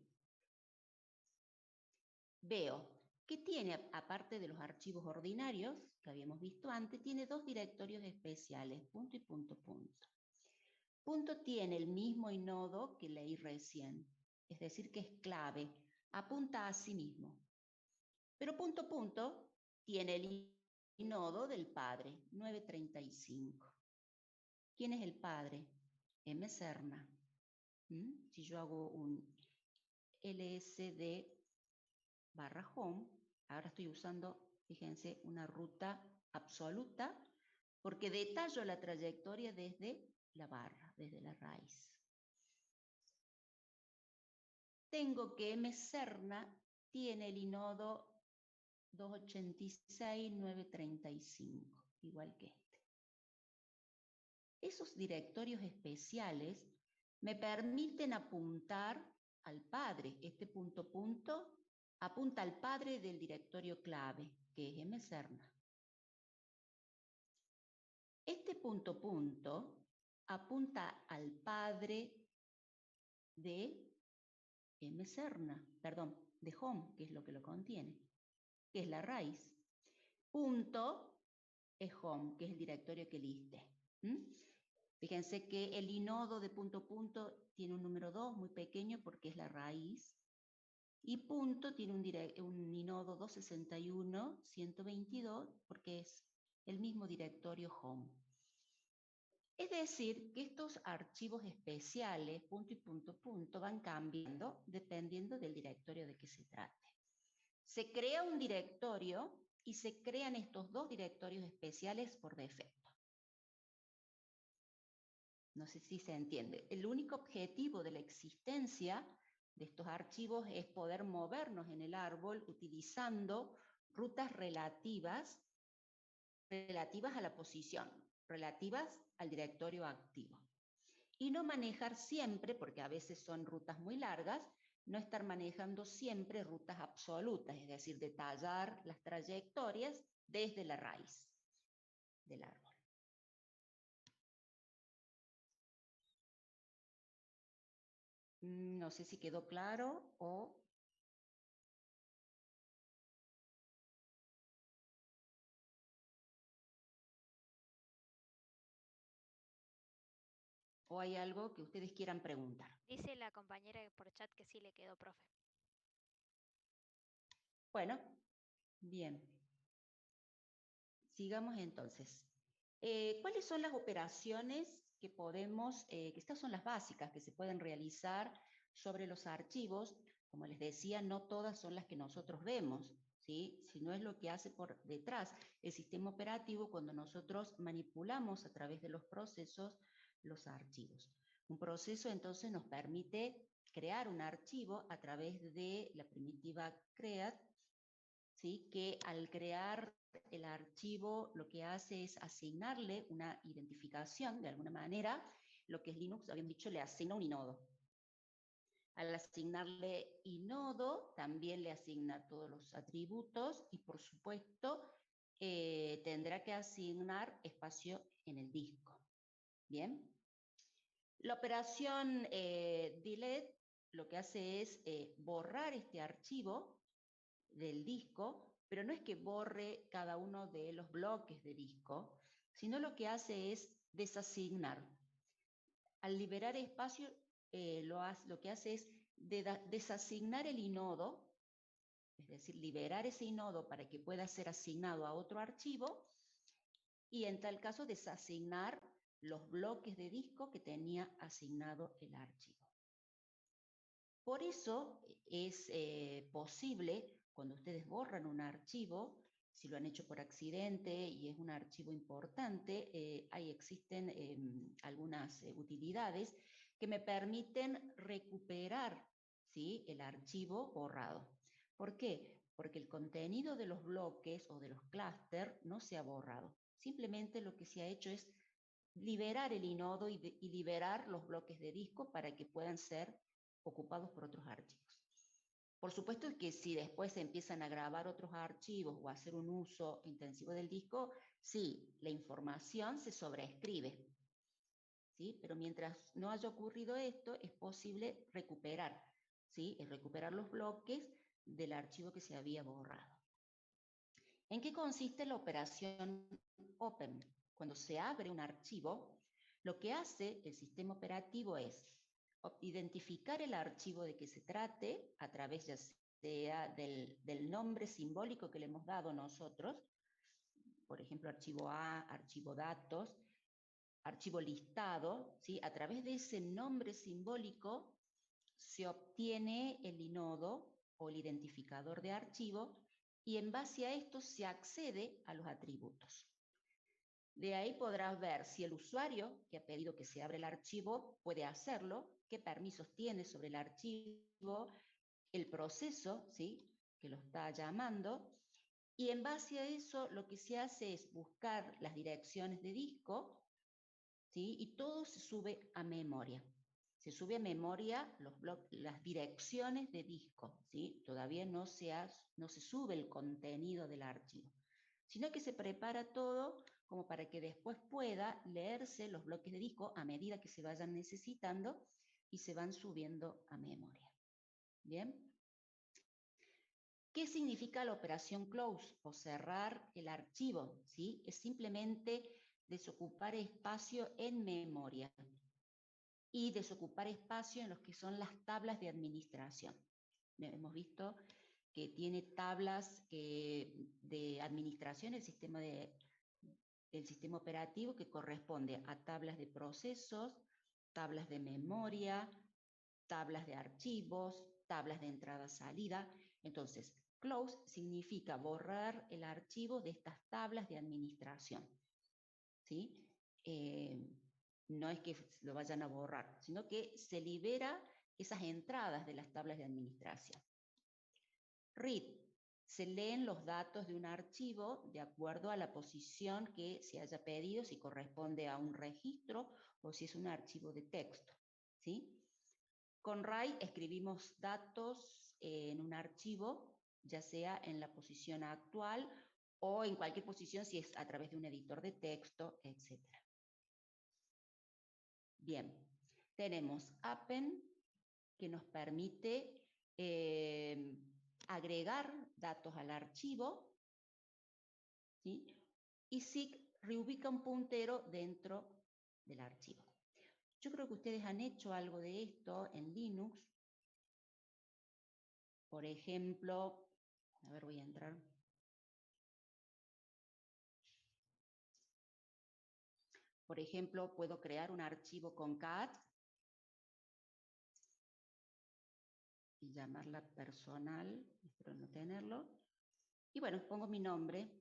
A: veo que tiene, aparte de los archivos ordinarios que habíamos visto antes, tiene dos directorios especiales, punto y punto punto. Punto tiene el mismo inodo que leí recién, es decir, que es clave, apunta a sí mismo. Pero punto punto tiene el inodo del padre, 935. ¿Quién es el padre? mserna. Si yo hago un lsd barra home, ahora estoy usando, fíjense, una ruta absoluta, porque detallo la trayectoria desde la barra, desde la raíz. Tengo que mserna tiene el inodo 286.935, igual que este. Esos directorios especiales me permiten apuntar al padre. Este punto punto apunta al padre del directorio clave, que es mserna. Este punto punto apunta al padre de mserna, perdón, de home, que es lo que lo contiene, que es la raíz. Punto es home, que es el directorio que listé. Fíjense que el inodo de punto punto tiene un número 2 muy pequeño porque es la raíz. Y punto tiene un inodo 261.122 porque es el mismo directorio home. Es decir, que estos archivos especiales, punto y punto punto, van cambiando dependiendo del directorio de que se trate. Se crea un directorio y se crean estos dos directorios especiales por defecto. No sé si se entiende. El único objetivo de la existencia de estos archivos es poder movernos en el árbol utilizando rutas relativas a la posición, relativas al directorio activo. Y no manejar siempre, porque a veces son rutas muy largas, no estar manejando siempre rutas absolutas, es decir, detallar las trayectorias desde la raíz del árbol. No sé si quedó claro o... ¿O hay algo que ustedes quieran preguntar?
G: Dice la compañera por chat que sí le quedó, profe.
A: Bueno, bien. Sigamos entonces. ¿Cuáles son las operaciones que podemos, que estas son las básicas que se pueden realizar sobre los archivos. Como les decía, no todas son las que nosotros vemos, ¿sí? Sino es lo que hace por detrás el sistema operativo cuando nosotros manipulamos a través de los procesos los archivos. Un proceso entonces nos permite crear un archivo a través de la primitiva create, ¿sí? Que al crear el archivo lo que hace es asignarle una identificación, de alguna manera, lo que es Linux, habían dicho, le asigna un inodo. Al asignarle inodo, también le asigna todos los atributos y, por supuesto, tendrá que asignar espacio en el disco. Bien. La operación delete lo que hace es borrar este archivo del disco, pero no es que borre cada uno de los bloques de disco, sino lo que hace es desasignar. Al liberar espacio, lo que hace es desasignar el inodo, es decir, liberar ese inodo para que pueda ser asignado a otro archivo, y en tal caso desasignar los bloques de disco que tenía asignado el archivo. Por eso es posible, cuando ustedes borran un archivo, si lo han hecho por accidente y es un archivo importante, ahí existen algunas utilidades que me permiten recuperar, ¿sí?, el archivo borrado. ¿Por qué? Porque el contenido de los bloques o de los clústeres no se ha borrado. Simplemente lo que se ha hecho es liberar el inodo y liberar los bloques de disco para que puedan ser ocupados por otros archivos. Por supuesto que si después se empiezan a grabar otros archivos o a hacer un uso intensivo del disco, sí, la información se sobreescribe, ¿sí? Pero mientras no haya ocurrido esto, es posible recuperar, ¿sí? Es recuperar los bloques del archivo que se había borrado. ¿En qué consiste la operación open? Cuando se abre un archivo, lo que hace el sistema operativo es identificar el archivo de que se trate a través ya sea del nombre simbólico que le hemos dado nosotros, por ejemplo, archivo A, archivo datos, archivo listado, ¿sí? A través de ese nombre simbólico se obtiene el inodo o el identificador de archivo y en base a esto se accede a los atributos. De ahí podrás ver si el usuario que ha pedido que se abra el archivo puede hacerlo, qué permisos tiene sobre el archivo, el proceso, ¿sí?, que lo está llamando, y en base a eso lo que se hace es buscar las direcciones de disco, ¿sí?, y todo se sube a memoria. Se sube a memoria las direcciones de disco, ¿sí? Todavía no se sube el contenido del archivo, sino que se prepara todo como para que después pueda leerse los bloques de disco a medida que se vayan necesitando y se van subiendo a memoria. ¿Bien? ¿Qué significa la operación close o cerrar el archivo? ¿Sí? Es simplemente desocupar espacio en memoria y desocupar espacio en los que son las tablas de administración. Hemos visto que tiene tablas de administración el sistema operativo, que corresponde a tablas de procesos, tablas de memoria, tablas de archivos, tablas de entrada-salida. Entonces, close significa borrar el archivo de estas tablas de administración, ¿sí? No es que lo vayan a borrar, sino que se libera esas entradas de las tablas de administración. Read. Se leen los datos de un archivo de acuerdo a la posición que se haya pedido, si corresponde a un registro o si es un archivo de texto, ¿sí? Con write escribimos datos en un archivo, ya sea en la posición actual o en cualquier posición si es a través de un editor de texto, etc. Bien, tenemos append, que nos permite agregar datos al archivo, ¿sí? Y seek reubica un puntero dentro del archivo. Yo creo que ustedes han hecho algo de esto en Linux. Por ejemplo, a ver, voy a entrar. Por ejemplo, puedo crear un archivo con cat y llamarla personal, espero no tenerlo. Y bueno, pongo mi nombre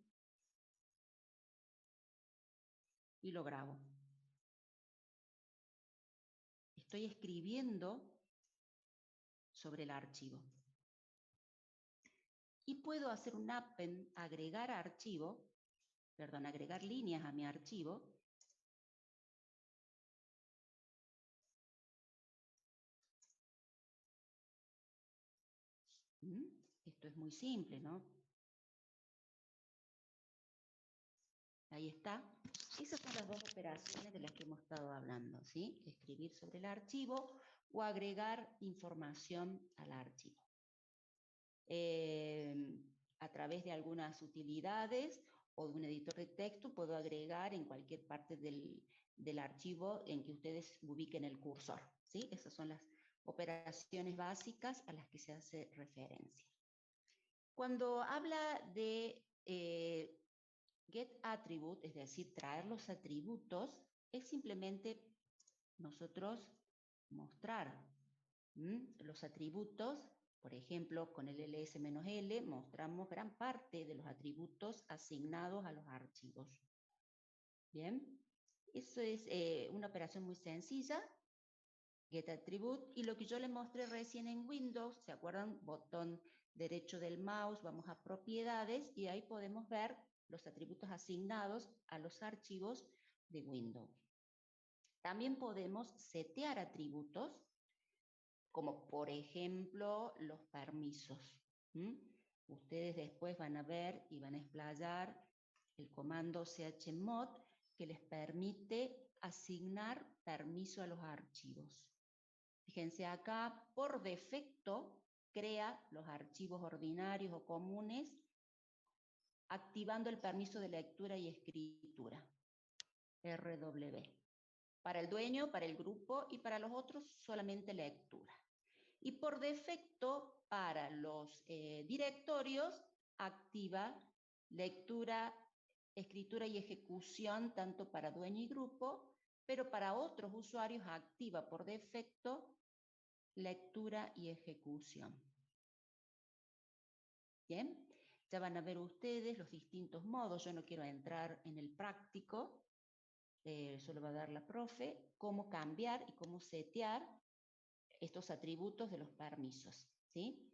A: y lo grabo. Estoy escribiendo sobre el archivo. Y puedo hacer un append, agregar líneas a mi archivo. Esto es muy simple, ¿no? Ahí está. Esas son las dos operaciones de las que hemos estado hablando, ¿sí? Escribir sobre el archivo o agregar información al archivo. A través de algunas utilidades o de un editor de texto puedo agregar en cualquier parte del archivo en que ustedes ubiquen el cursor, ¿sí? Esas son las operaciones básicas a las que se hace referencia. Cuando habla de get attribute, es decir, traer los atributos, es simplemente nosotros mostrar los atributos. Por ejemplo, con el ls-l mostramos gran parte de los atributos asignados a los archivos. Bien, eso es una operación muy sencilla, get attribute, y lo que yo les mostré recién en Windows, ¿se acuerdan? Botón derecho del mouse, vamos a propiedades y ahí podemos ver los atributos asignados a los archivos de Windows. También podemos setear atributos, como por ejemplo los permisos. Ustedes después van a ver y van a explayar el comando chmod que les permite asignar permiso a los archivos. Fíjense acá, por defecto crea los archivos ordinarios o comunes activando el permiso de lectura y escritura, RW. Para el dueño, para el grupo y para los otros solamente lectura. Y por defecto, para los directorios, activa lectura, escritura y ejecución, tanto para dueño y grupo, pero para otros usuarios activa por defecto lectura y ejecución. Bien, ya van a ver ustedes los distintos modos. Yo no quiero entrar en el práctico, solo va a dar la profe, cómo cambiar y cómo setear estos atributos de los permisos, ¿sí?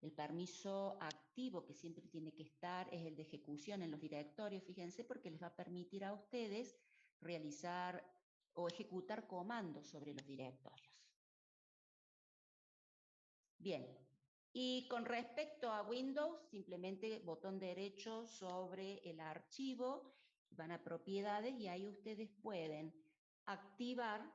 A: El permiso activo que siempre tiene que estar es el de ejecución en los directorios, fíjense, porque les va a permitir a ustedes realizar o ejecutar comandos sobre los directorios. Bien, y con respecto a Windows, simplemente botón derecho sobre el archivo, van a propiedades y ahí ustedes pueden activar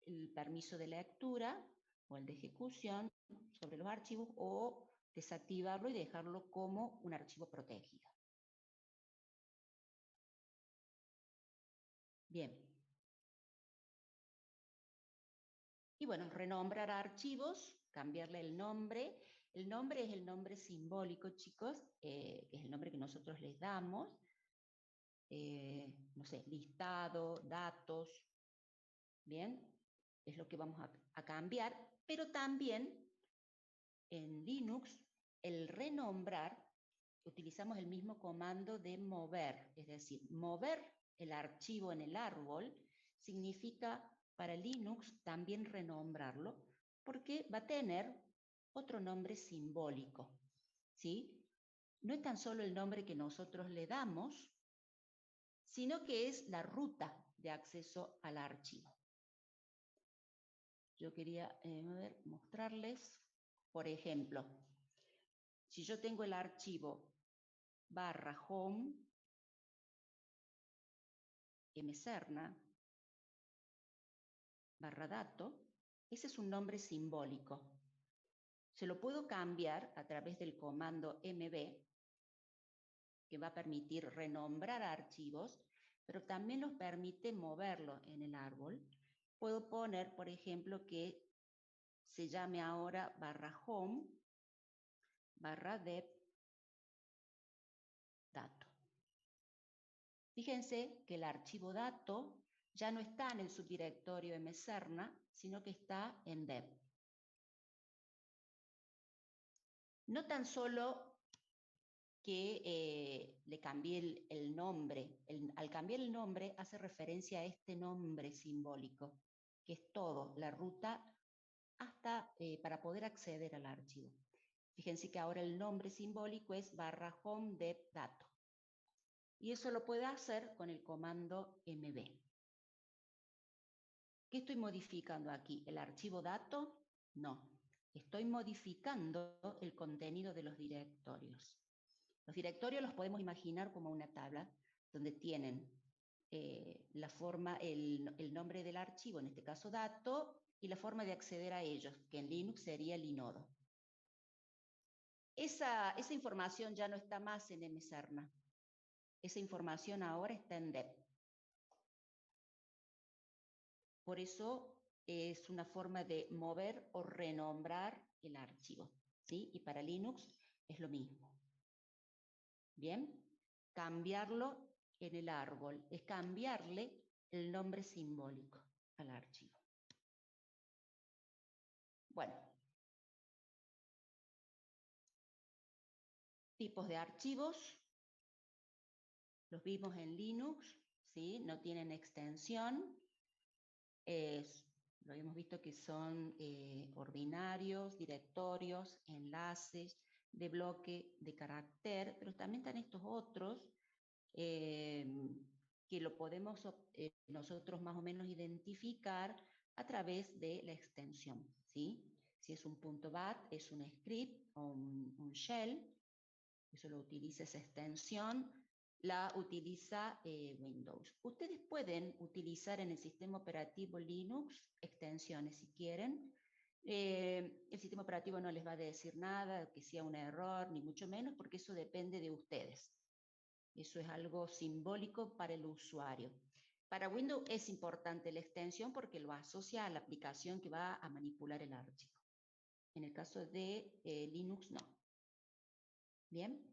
A: el permiso de lectura o el de ejecución sobre los archivos o desactivarlo y dejarlo como un archivo protegido. Bien. Y bueno, renombrar archivos, cambiarle el nombre. El nombre es el nombre simbólico, chicos, que es el nombre que nosotros les damos. No sé, listado, datos. Bien, es lo que vamos a cambiar. Pero también en Linux, el renombrar, utilizamos el mismo comando de mover. Es decir, mover el archivo en el árbol significa para Linux también renombrarlo, porque va a tener otro nombre simbólico, ¿sí? No es tan solo el nombre que nosotros le damos, sino que es la ruta de acceso al archivo. Yo quería mostrarles, por ejemplo, si yo tengo el archivo /home mserna /dato, ese es un nombre simbólico. Se lo puedo cambiar a través del comando mb, que va a permitir renombrar archivos, pero también nos permite moverlo en el árbol. Puedo poner, por ejemplo, que se llame ahora /home /dev dato. Fíjense que el archivo dato ya no está en el subdirectorio mserna, sino que está en deb. No tan solo que le cambié el nombre. Al cambiar el nombre hace referencia a este nombre simbólico, que es todo, la ruta hasta para poder acceder al archivo. Fíjense que ahora el nombre simbólico es /home deb dato. Y eso lo puede hacer con el comando mb. ¿Qué estoy modificando aquí? ¿El archivo dato? No. Estoy modificando el contenido de los directorios. Los directorios los podemos imaginar como una tabla donde tienen la forma, el nombre del archivo, en este caso dato, y la forma de acceder a ellos, que en Linux sería el inodo. Esa información ya no está más en mserna. Esa información ahora está en deb. Por eso es una forma de mover o renombrar el archivo, ¿sí? Y para Linux es lo mismo. Bien, cambiarlo en el árbol es cambiarle el nombre simbólico al archivo. Bueno, tipos de archivos, los vimos en Linux, ¿sí? No tienen extensión, lo hemos visto que son ordinarios, directorios, enlaces, de bloque, de carácter, pero también están estos otros que lo podemos nosotros más o menos identificar a través de la extensión, ¿sí? Si es un .bat, es un script o un shell, eso lo utiliza esa extensión, la utiliza Windows. Ustedes pueden utilizar en el sistema operativo Linux extensiones si quieren. El sistema operativo no les va a decir nada, que sea un error, ni mucho menos, porque eso depende de ustedes. Eso es algo simbólico para el usuario. Para Windows es importante la extensión porque lo asocia a la aplicación que va a manipular el archivo. En el caso de Linux, no. Bien.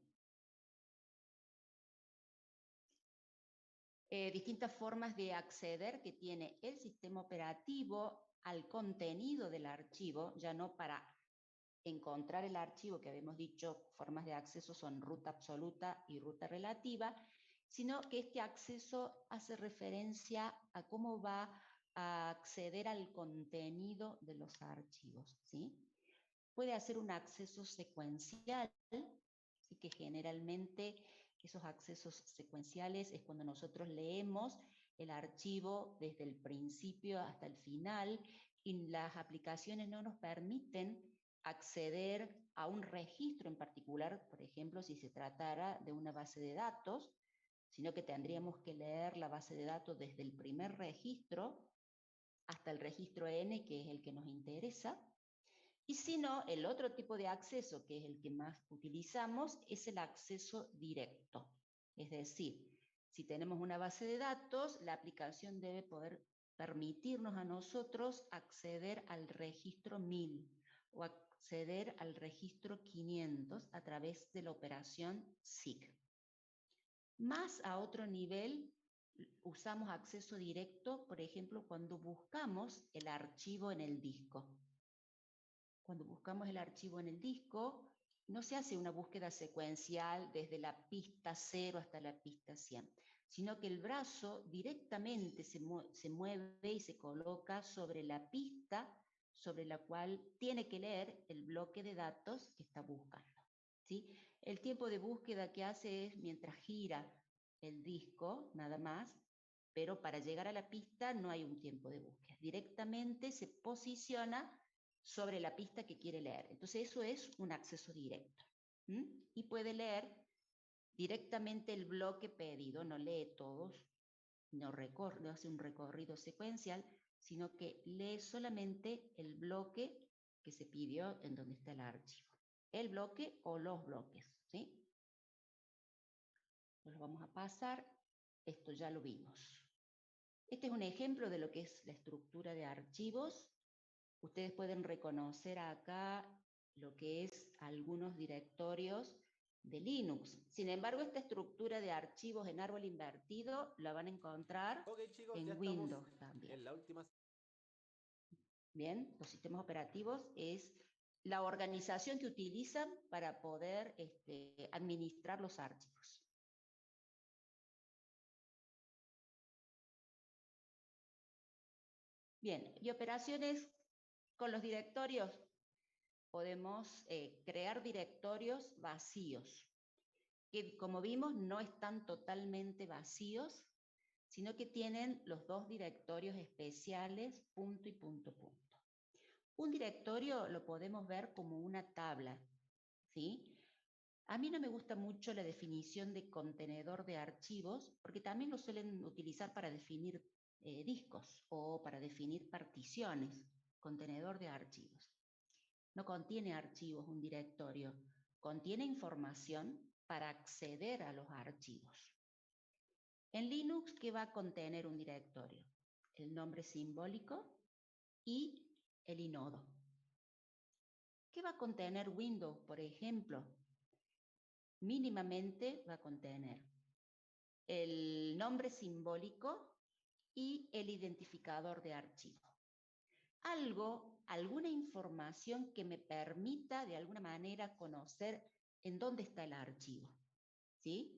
A: Distintas formas de acceder que tiene el sistema operativo al contenido del archivo, ya no para encontrar el archivo que habíamos dicho, formas de acceso son ruta absoluta y ruta relativa, sino que este acceso hace referencia a cómo va a acceder al contenido de los archivos, ¿sí? Puede hacer un acceso secuencial, así que generalmente esos accesos secuenciales es cuando nosotros leemos el archivo desde el principio hasta el final y las aplicaciones no nos permiten acceder a un registro en particular, por ejemplo, si se tratara de una base de datos, sino que tendríamos que leer la base de datos desde el primer registro hasta el registro N, que es el que nos interesa. Y si no, el otro tipo de acceso, que es el que más utilizamos, es el acceso directo. Es decir, si tenemos una base de datos, la aplicación debe poder permitirnos a nosotros acceder al registro 1000 o acceder al registro 500 a través de la operación SIG. Más a otro nivel, usamos acceso directo, por ejemplo, cuando buscamos el archivo en el disco. Cuando buscamos el archivo en el disco, no se hace una búsqueda secuencial desde la pista 0 hasta la pista 100, sino que el brazo directamente se mueve y se coloca sobre la pista sobre la cual tiene que leer el bloque de datos que está buscando, ¿sí? El tiempo de búsqueda que hace es mientras gira el disco, nada más, pero para llegar a la pista no hay un tiempo de búsqueda. Directamente se posiciona sobre la pista que quiere leer. Entonces eso es un acceso directo. Y puede leer directamente el bloque pedido, no lee todos, no hace un recorrido secuencial, sino que lee solamente el bloque que se pidió en donde está el archivo. El bloque o los bloques, ¿sí? Los vamos a pasar, esto ya lo vimos. Este es un ejemplo de lo que es la estructura de archivos. Ustedes pueden reconocer acá lo que es algunos directorios de Linux. Sin embargo, esta estructura de archivos en árbol invertido la van a encontrar en Windows también.
M: En la última...
A: Bien, los sistemas operativos es la organización que utilizan para poder administrar los archivos. Bien, y operaciones con los directorios. Podemos crear directorios vacíos, que como vimos no están totalmente vacíos, sino que tienen los dos directorios especiales, punto y punto, punto. Un directorio lo podemos ver como una tabla, ¿sí? A mí no me gusta mucho la definición de contenedor de archivos, porque también lo suelen utilizar para definir discos o para definir particiones, contenedor de archivos. No contiene archivos un directorio, contiene información para acceder a los archivos. En Linux, ¿qué va a contener un directorio? El nombre simbólico y el inodo. ¿Qué va a contener Windows, por ejemplo? Mínimamente va a contener el nombre simbólico y el identificador de archivo. Alguna información que me permita de alguna manera conocer en dónde está el archivo, ¿sí?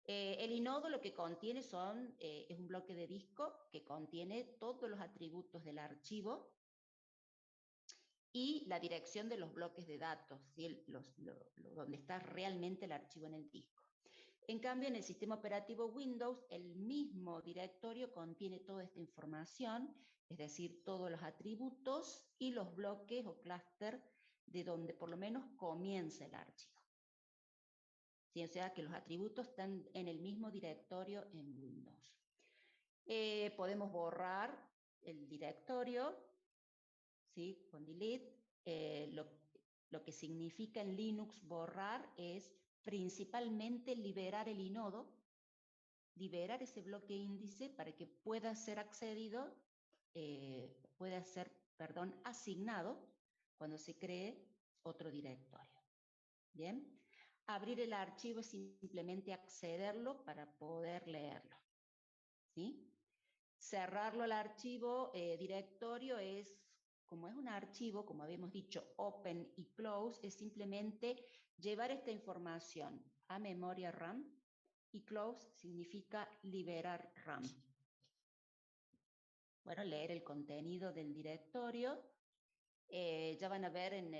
A: El inodo lo que contiene es un bloque de disco que contiene todos los atributos del archivo y la dirección de los bloques de datos, ¿sí? Donde está realmente el archivo en el disco. En cambio, en el sistema operativo Windows, el mismo directorio contiene toda esta información, es decir, todos los atributos y los bloques o clúster de donde por lo menos comienza el archivo. ¿Sí? O sea que los atributos están en el mismo directorio en Windows. Podemos borrar el directorio, ¿sí? Con delete. Lo que significa en Linux borrar es principalmente liberar el inodo, liberar ese bloque índice para que pueda ser accedido, asignado cuando se cree otro directorio. Bien, abrir el archivo es simplemente accederlo para poder leerlo. ¿Sí? Cerrarlo al archivo directorio como es un archivo, como habíamos dicho, open y close, es simplemente llevar esta información a memoria RAM y close significa liberar RAM. Bueno, leer el contenido del directorio. Ya van a ver en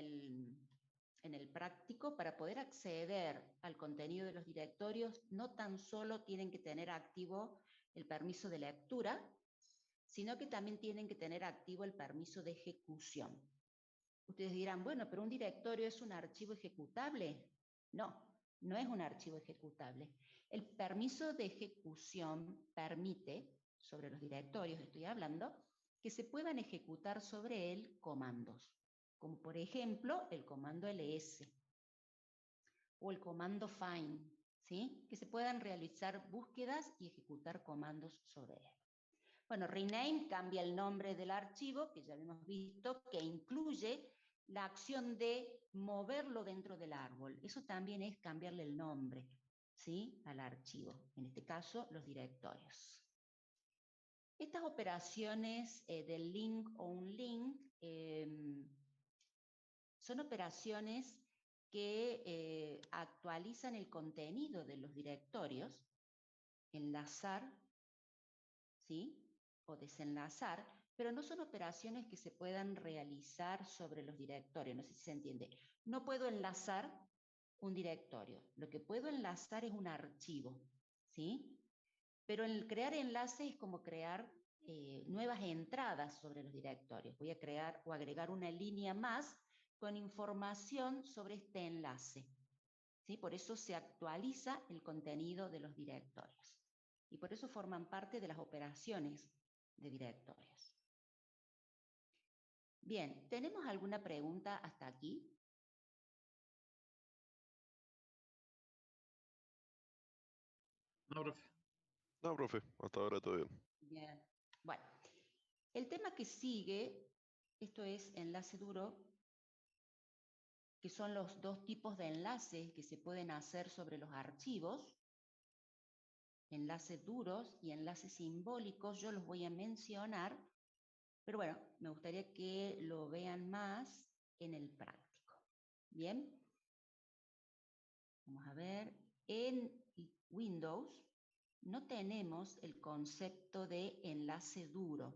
A: el práctico, para poder acceder al contenido de los directorios, no tan solo tienen que tener activo el permiso de lectura, sino que también tienen que tener activo el permiso de ejecución. Ustedes dirán, bueno, pero un directorio es un archivo ejecutable. No, no es un archivo ejecutable. El permiso de ejecución permite, sobre los directorios estoy hablando, que se puedan ejecutar sobre él comandos, como por ejemplo el comando ls o el comando find, ¿sí? Que se puedan realizar búsquedas y ejecutar comandos sobre él. Bueno, rename cambia el nombre del archivo, que ya hemos visto, que incluye la acción de moverlo dentro del árbol. Eso también es cambiarle el nombre, ¿sí? Al archivo, en este caso los directorios. Estas operaciones del link o unlink son operaciones que actualizan el contenido de los directorios, enlazar, ¿sí? O desenlazar, pero no son operaciones que se puedan realizar sobre los directorios, no sé si se entiende. No puedo enlazar un directorio, lo que puedo enlazar es un archivo, ¿sí? Pero el crear enlaces es como crear nuevas entradas sobre los directorios. Voy a crear o agregar una línea más con información sobre este enlace, ¿sí? Por eso se actualiza el contenido de los directorios. Y por eso forman parte de las operaciones de directorios. Bien, ¿tenemos alguna pregunta hasta aquí?
C: No, profe.
N: No, profe, hasta ahora todo bien.
A: Bien. Bueno, el tema que sigue, esto es enlace duro, que son los dos tipos de enlaces que se pueden hacer sobre los archivos, enlaces duros y enlaces simbólicos. Yo los voy a mencionar, pero bueno, me gustaría que lo vean más en el práctico. Bien, vamos a ver, en Windows no tenemos el concepto de enlace duro,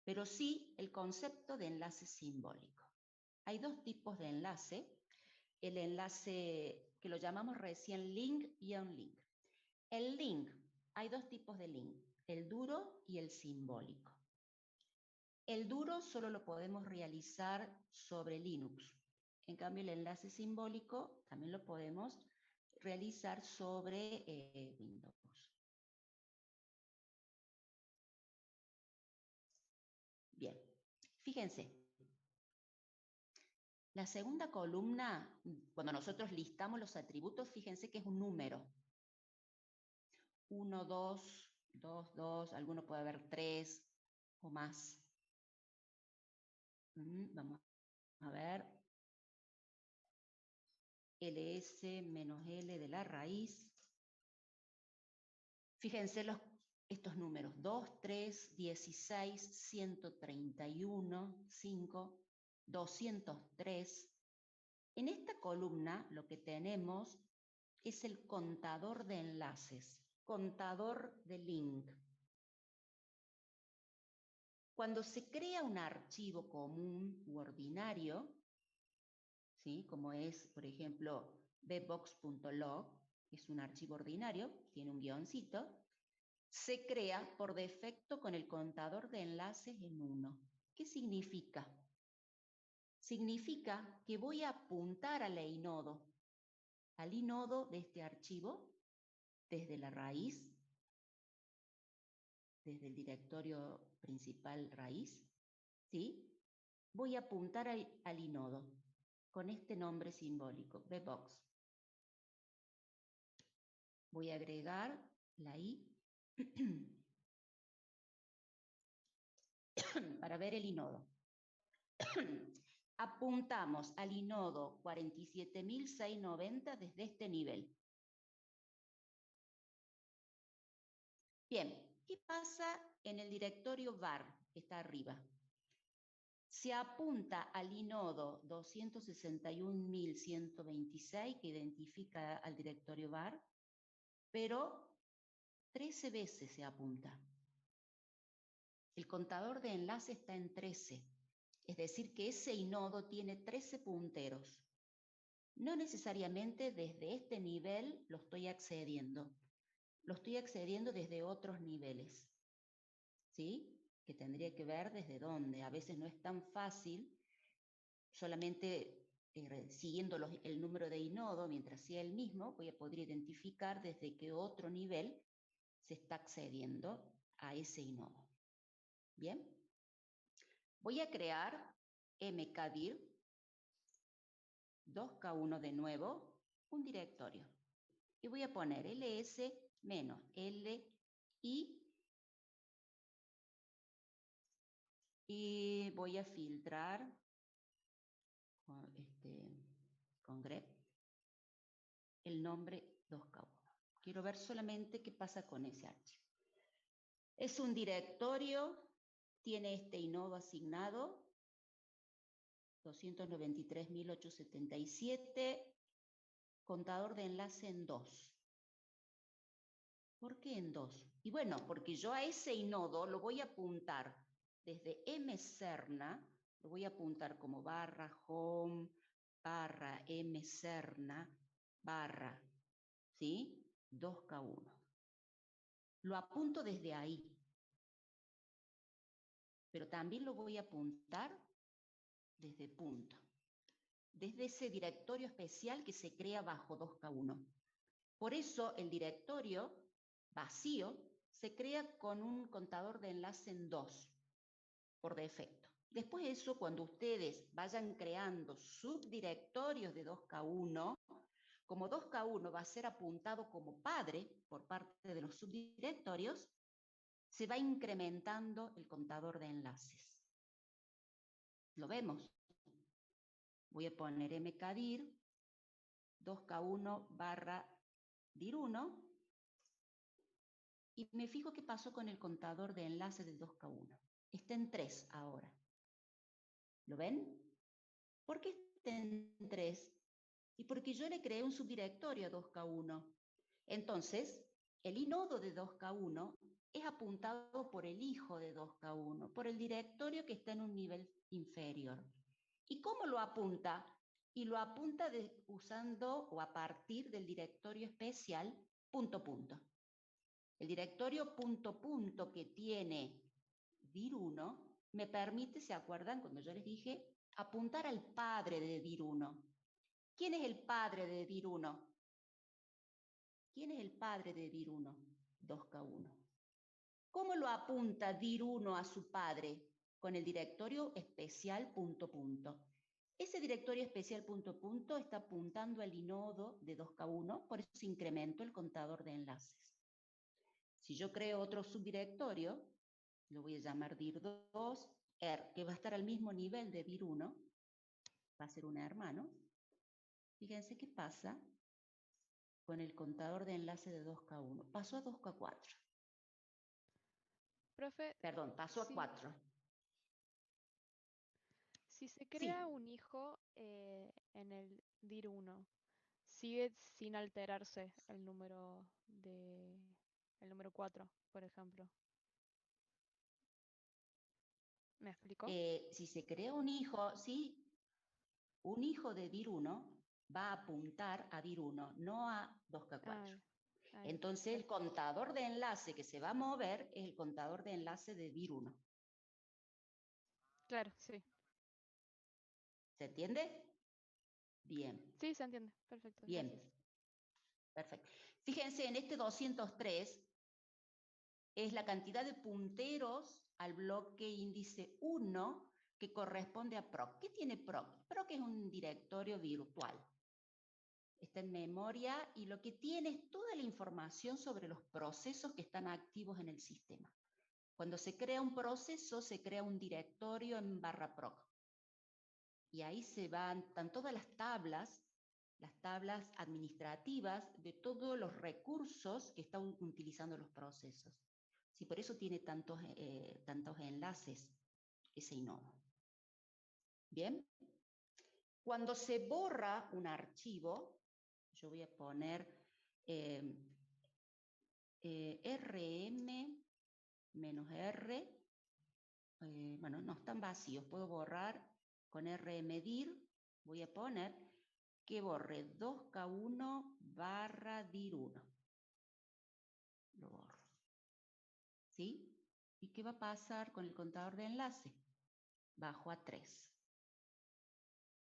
A: pero sí el concepto de enlace simbólico. Hay dos tipos de enlace, el enlace que lo llamamos recién link y unlink. El link, hay dos tipos de link, el duro y el simbólico. El duro solo lo podemos realizar sobre Linux. En cambio, el enlace simbólico también lo podemos realizar sobre Windows. Bien, fíjense. La segunda columna, cuando nosotros listamos los atributos, fíjense que es un número. 1, 2, 2, 2, alguno puede haber 3 o más. Vamos a ver. ls menos l de la raíz. Fíjense estos números. 2, 3, 16, 131, 5, 203. En esta columna lo que tenemos es el contador de enlaces, contador de link. Cuando se crea un archivo común u ordinario, ¿sí? Como es, por ejemplo, bbox.log, es un archivo ordinario, tiene un guioncito, se crea por defecto con el contador de enlaces en 1. ¿Qué significa? Significa que voy a apuntar al inodo de este archivo desde la raíz, desde el directorio principal raíz, ¿sí? Voy a apuntar al inodo con este nombre simbólico, bbox. Voy a agregar la i para ver el inodo. Apuntamos al inodo 47.690 desde este nivel. Bien, ¿qué pasa en el directorio var que está arriba? Se apunta al inodo 261.126 que identifica al directorio var, pero 13 veces se apunta. El contador de enlace está en 13, es decir que ese inodo tiene 13 punteros. No necesariamente desde este nivel lo estoy accediendo desde otros niveles, ¿sí? Que tendría que ver desde dónde. A veces no es tan fácil, solamente siguiendo el número de inodo, mientras sea el mismo, voy a poder identificar desde qué otro nivel se está accediendo a ese inodo. ¿Bien? Voy a crear mkdir 2k1 de nuevo, un directorio. Y voy a poner ls menos l y voy a filtrar con grep el nombre 2k1. Quiero ver solamente qué pasa con ese archivo. Es un directorio, tiene este inodo asignado, 293.877, contador de enlace en 2. ¿Por qué en 2? Y bueno, porque yo a ese inodo lo voy a apuntar desde mcerna, lo voy a apuntar como barra home, barra mcerna, barra, ¿sí? 2k1. Lo apunto desde ahí. Pero también lo voy a apuntar desde punto. Desde ese directorio especial que se crea bajo 2k1. Por eso el directorio vacío se crea con un contador de enlace en 2, por defecto. Después de eso, cuando ustedes vayan creando subdirectorios de 2k1, como 2k1 va a ser apuntado como padre por parte de los subdirectorios, se va incrementando el contador de enlaces. ¿Lo vemos? Voy a poner mkdir 2K1 barra dir1 y me fijo qué pasó con el contador de enlace de 2K1. Está en 3 ahora. ¿Lo ven? ¿Por qué está en 3? Y porque yo le creé un subdirectorio a 2K1. Entonces, el inodo de 2K1 es apuntado por el hijo de 2K1, por el directorio que está en un nivel inferior. ¿Y cómo lo apunta? Y lo apunta usando o a partir del directorio especial ... El directorio ... que tiene dir1 me permite, ¿se acuerdan cuando yo les dije? Apuntar al padre de dir1. ¿Quién es el padre de dir1? ¿Quién es el padre de dir1? 2K1. ¿Cómo lo apunta dir1 a su padre? Con el directorio especial ... Ese directorio especial ... está apuntando al inodo de 2K1, por eso incremento el contador de enlaces. Si yo creo otro subdirectorio, lo voy a llamar dir2, que va a estar al mismo nivel de dir1, va a ser un hermano. Fíjense qué pasa con el contador de enlace de 2K1. Pasó a 2K4.
I: Profe,
A: Perdón, pasó a 4.
I: Si se crea un hijo en el dir1, sigue sin alterarse el número 4, por ejemplo. ¿Me explicó?
A: Si se crea un hijo, sí, un hijo de dir1 va a apuntar a dir1, no a 2K4. Entonces el contador de enlace que se va a mover es el contador de enlace de dir1.
I: Claro, sí.
A: ¿Se entiende? Bien.
I: Sí, se entiende. Perfecto.
A: Bien.
I: Gracias.
A: Perfecto. Fíjense, en este 203 es la cantidad de punteros al bloque índice 1 que corresponde a proc. ¿Qué tiene proc? Proc es un directorio virtual. Está en memoria y lo que tiene es toda la información sobre los procesos que están activos en el sistema. Cuando se crea un proceso, se crea un directorio en /proc. Y ahí están todas las tablas administrativas de todos los recursos que están utilizando los procesos. Sí, por eso tiene tantos enlaces ese inodo. Bien. Cuando se borra un archivo, yo voy a poner rm-r, bueno, no están vacíos, puedo borrar con rmdir, voy a poner que borre 2K1 barra dir1. Lo borro. ¿Sí? ¿Y qué va a pasar con el contador de enlace? Bajo a 3.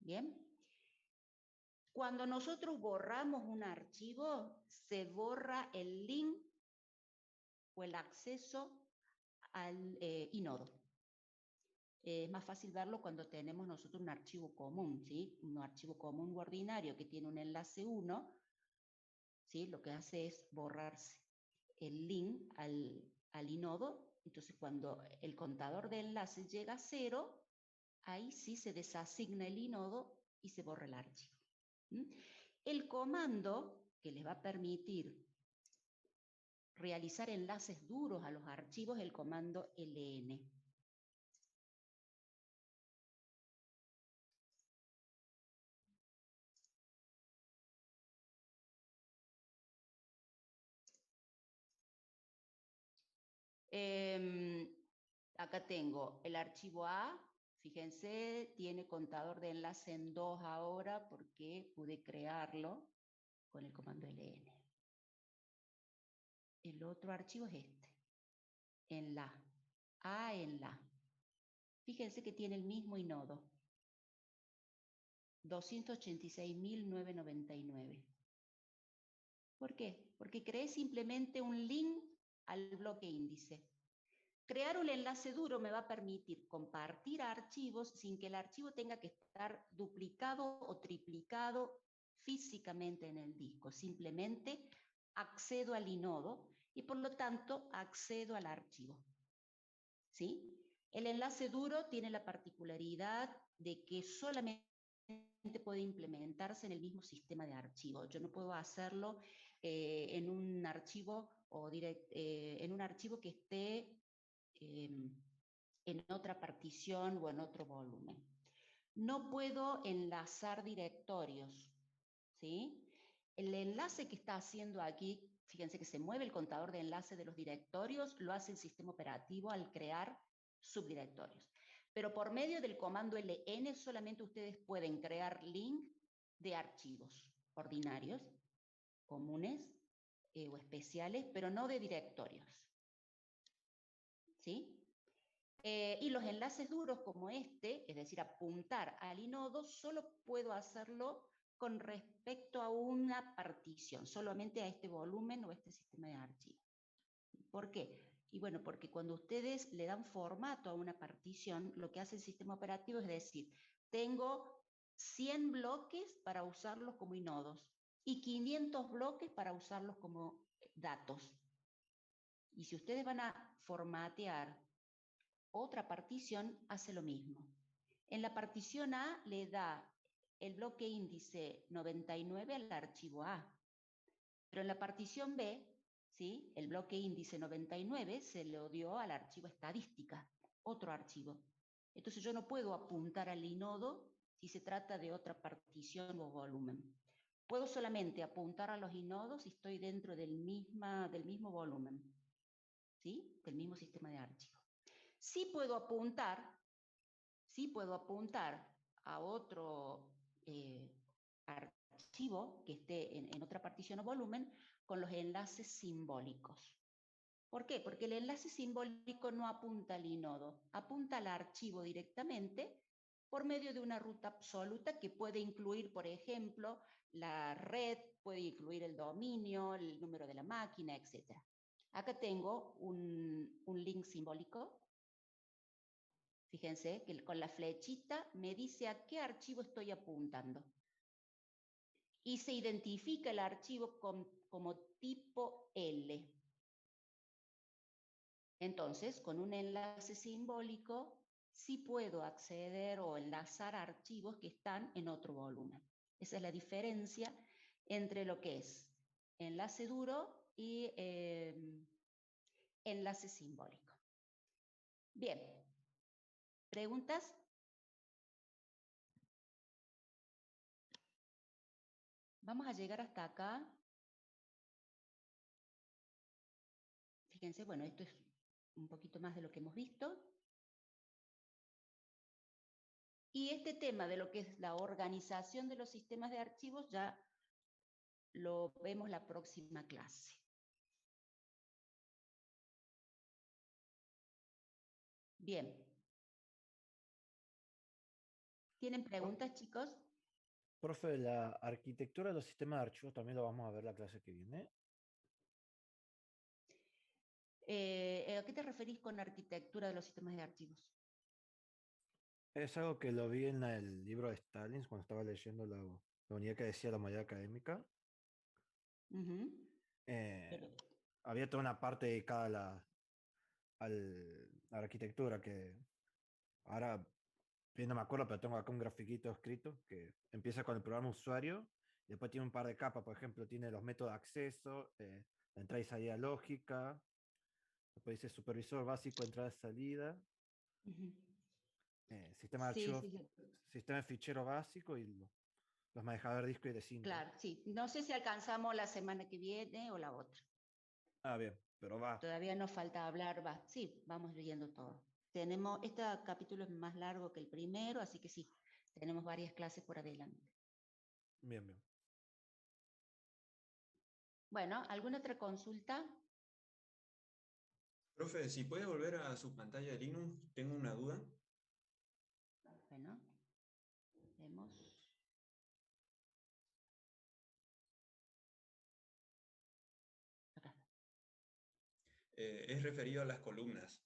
A: ¿Bien? Cuando nosotros borramos un archivo, se borra el link o el acceso al inodo. Es más fácil verlo cuando tenemos nosotros un archivo común, ¿sí? Un archivo común ordinario que tiene un enlace 1, ¿sí? Lo que hace es borrarse el link al inodo. Entonces, cuando el contador de enlace llega a 0, ahí sí se desasigna el inodo y se borra el archivo. El comando que les va a permitir realizar enlaces duros a los archivos es el comando ln. Acá tengo el archivo A, fíjense, tiene contador de enlace en 2 ahora porque pude crearlo con el comando ln. El otro archivo es este, en la, A en la. Fíjense que tiene el mismo inodo, 286.999. ¿Por qué? Porque creé simplemente un link al bloque índice. Crear un enlace duro me va a permitir compartir archivos sin que el archivo tenga que estar duplicado o triplicado físicamente en el disco. Simplemente accedo al inodo y por lo tanto accedo al archivo. ¿Sí? El enlace duro tiene la particularidad de que solamente puede implementarse en el mismo sistema de archivo. Yo no puedo hacerlo en un archivo en un archivo que esté en otra partición o en otro volumen. No puedo enlazar directorios, ¿sí? El enlace que está haciendo aquí, fíjense que se mueve el contador de enlace de los directorios, lo hace el sistema operativo al crear subdirectorios. Pero por medio del comando ln solamente ustedes pueden crear link de archivos ordinarios, comunes o especiales, pero no de directorios. ¿Sí? Y los enlaces duros como este, es decir, apuntar al inodo, solo puedo hacerlo con respecto a una partición, solamente a este volumen o a este sistema de archivos. ¿Por qué? Y bueno, porque cuando ustedes le dan formato a una partición, lo que hace el sistema operativo es decir, tengo 100 bloques para usarlos como inodos y 500 bloques para usarlos como datos. Y si ustedes van a formatear otra partición, hace lo mismo. En la partición A le da el bloque índice 99 al archivo A, pero en la partición B, ¿sí?, el bloque índice 99 se lo dio al archivo estadística, otro archivo. Entonces yo no puedo apuntar al inodo si se trata de otra partición o volumen. Puedo solamente apuntar a los inodos si estoy dentro del mismo volumen, ¿sí?, del mismo sistema de archivo. Sí puedo apuntar a otro archivo que esté en otra partición o volumen con los enlaces simbólicos. ¿Por qué? Porque el enlace simbólico no apunta al inodo, apunta al archivo directamente por medio de una ruta absoluta que puede incluir, por ejemplo, la red, puede incluir el dominio, el número de la máquina, etc. Acá tengo un link simbólico. Fíjense que con la flechita me dice a qué archivo estoy apuntando. Y se identifica el archivo como tipo L. Entonces, con un enlace simbólico, sí puedo acceder o enlazar archivos que están en otro volumen. Esa es la diferencia entre lo que es enlace duro y enlace simbólico. Bien. ¿Preguntas? Vamos a llegar hasta acá. Fíjense, bueno, esto es un poquito más de lo que hemos visto. Y este tema de lo que es la organización de los sistemas de archivos ya lo vemos la próxima clase. Bien. ¿Tienen preguntas, chicos?
M: Profe, la arquitectura de los sistemas de archivos también lo vamos a ver la clase que viene.
A: ¿A qué te referís con arquitectura de los sistemas de archivos?
M: Es algo que lo vi en el libro de Stalin cuando estaba leyendo la unidad que decía la modalidad académica. Había toda una parte dedicada a la arquitectura que ahora bien no me acuerdo, pero tengo acá un grafiquito escrito que empieza con el programa usuario y después tiene un par de capas. Por ejemplo, tiene los métodos de acceso, la entrada y salida lógica, después dice supervisor básico, entrada y salida, sistema de archivos, sistema de fichero básico y los manejadores de disco y de cinta.
A: Claro, sí. No sé si alcanzamos la semana que viene o la otra.
M: Ah, bien, pero va.
A: Todavía nos falta hablar, sí, vamos leyendo todo. Este capítulo es más largo que el primero, así que sí, tenemos varias clases por adelante.
M: Bien, bien.
A: Bueno, ¿alguna otra consulta?
K: Profe, si puede volver a su pantalla de Linux, tengo una duda.
A: Bueno, vemos. Acá.
K: Es referido a las columnas.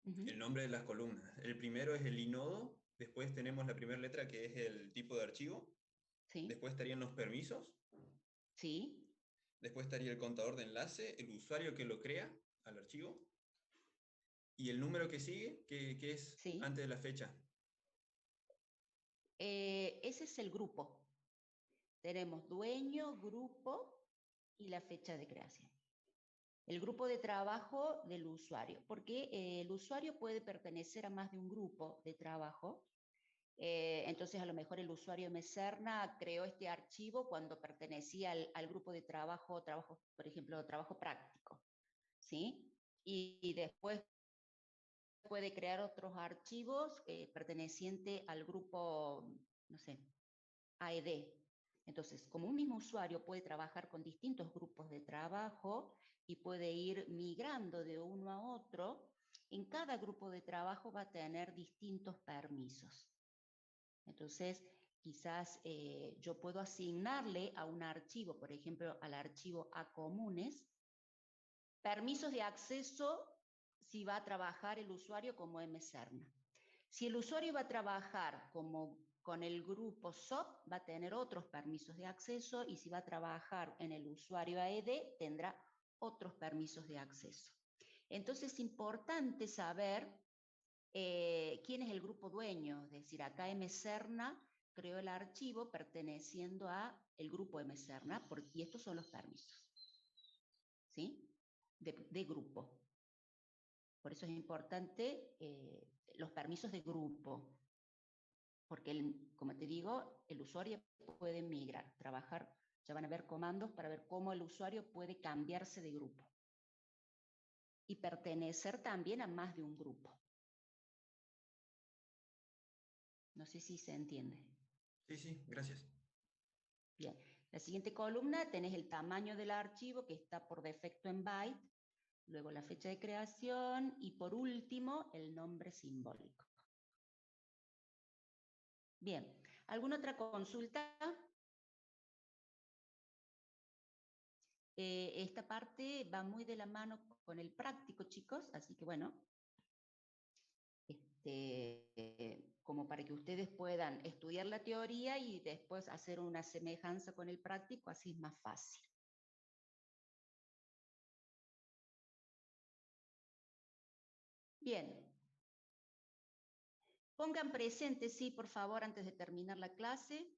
K: El nombre de las columnas. El primero es el inodo, después tenemos la primera letra que es el tipo de archivo.
A: Sí.
K: Después estarían los permisos.
A: Sí.
K: Después estaría el contador de enlace, el usuario que lo crea al archivo. Y el número que sigue, que es antes de la fecha.
A: Ese es el grupo. Tenemos dueño, grupo y la fecha de creación. El grupo de trabajo del usuario, porque el usuario puede pertenecer a más de un grupo de trabajo. Entonces, a lo mejor el usuario Mcerna creó este archivo cuando pertenecía al grupo de trabajo, por ejemplo, trabajo práctico, ¿sí? Y después puede crear otros archivos pertenecientes al grupo, no sé, AED. Entonces, como un mismo usuario puede trabajar con distintos grupos de trabajo y puede ir migrando de uno a otro, en cada grupo de trabajo va a tener distintos permisos. Entonces, quizás yo puedo asignarle a un archivo, por ejemplo, al archivo a comunes, permisos de acceso si va a trabajar el usuario como Mcerna. Si el usuario va a trabajar con el grupo SOP, va a tener otros permisos de acceso, y si va a trabajar en el usuario AED, tendrá otros permisos de acceso. Entonces es importante saber quién es el grupo dueño, es decir, acá Mcerna creó el archivo perteneciendo a el grupo Mcerna, y estos son los permisos, ¿sí? De grupo. Por eso es importante los permisos de grupo, porque, como te digo, el usuario puede migrar, trabajar, ya van a ver comandos para ver cómo el usuario puede cambiarse de grupo y pertenecer también a más de un grupo. No sé si se entiende.
K: Sí, sí, gracias.
A: Bien, la siguiente columna tenés el tamaño del archivo, que está por defecto en byte, luego la fecha de creación y por último el nombre simbólico. Bien, ¿alguna otra consulta? Esta parte va muy de la mano con el práctico, chicos, así que bueno, como para que ustedes puedan estudiar la teoría y después hacer una semejanza con el práctico, así es más fácil. Bien. Pongan presente, sí, por favor, antes de terminar la clase.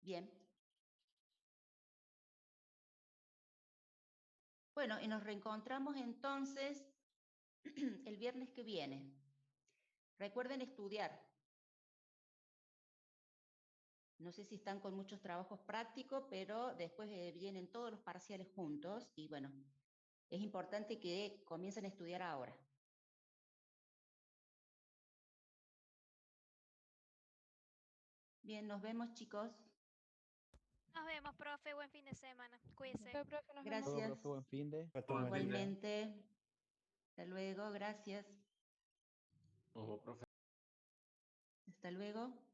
A: Bien. Bueno, y nos reencontramos entonces el viernes que viene. Recuerden estudiar. No sé si están con muchos trabajos prácticos, pero después vienen todos los parciales juntos y bueno, es importante que comiencen a estudiar ahora. Bien, nos vemos, chicos.
G: Nos vemos, profe. Buen fin de semana. Cuídese.
A: Gracias.
E: Profe, buen fin de.
A: Igualmente. Hasta luego, gracias.
C: Ojo, profe.
A: Hasta luego.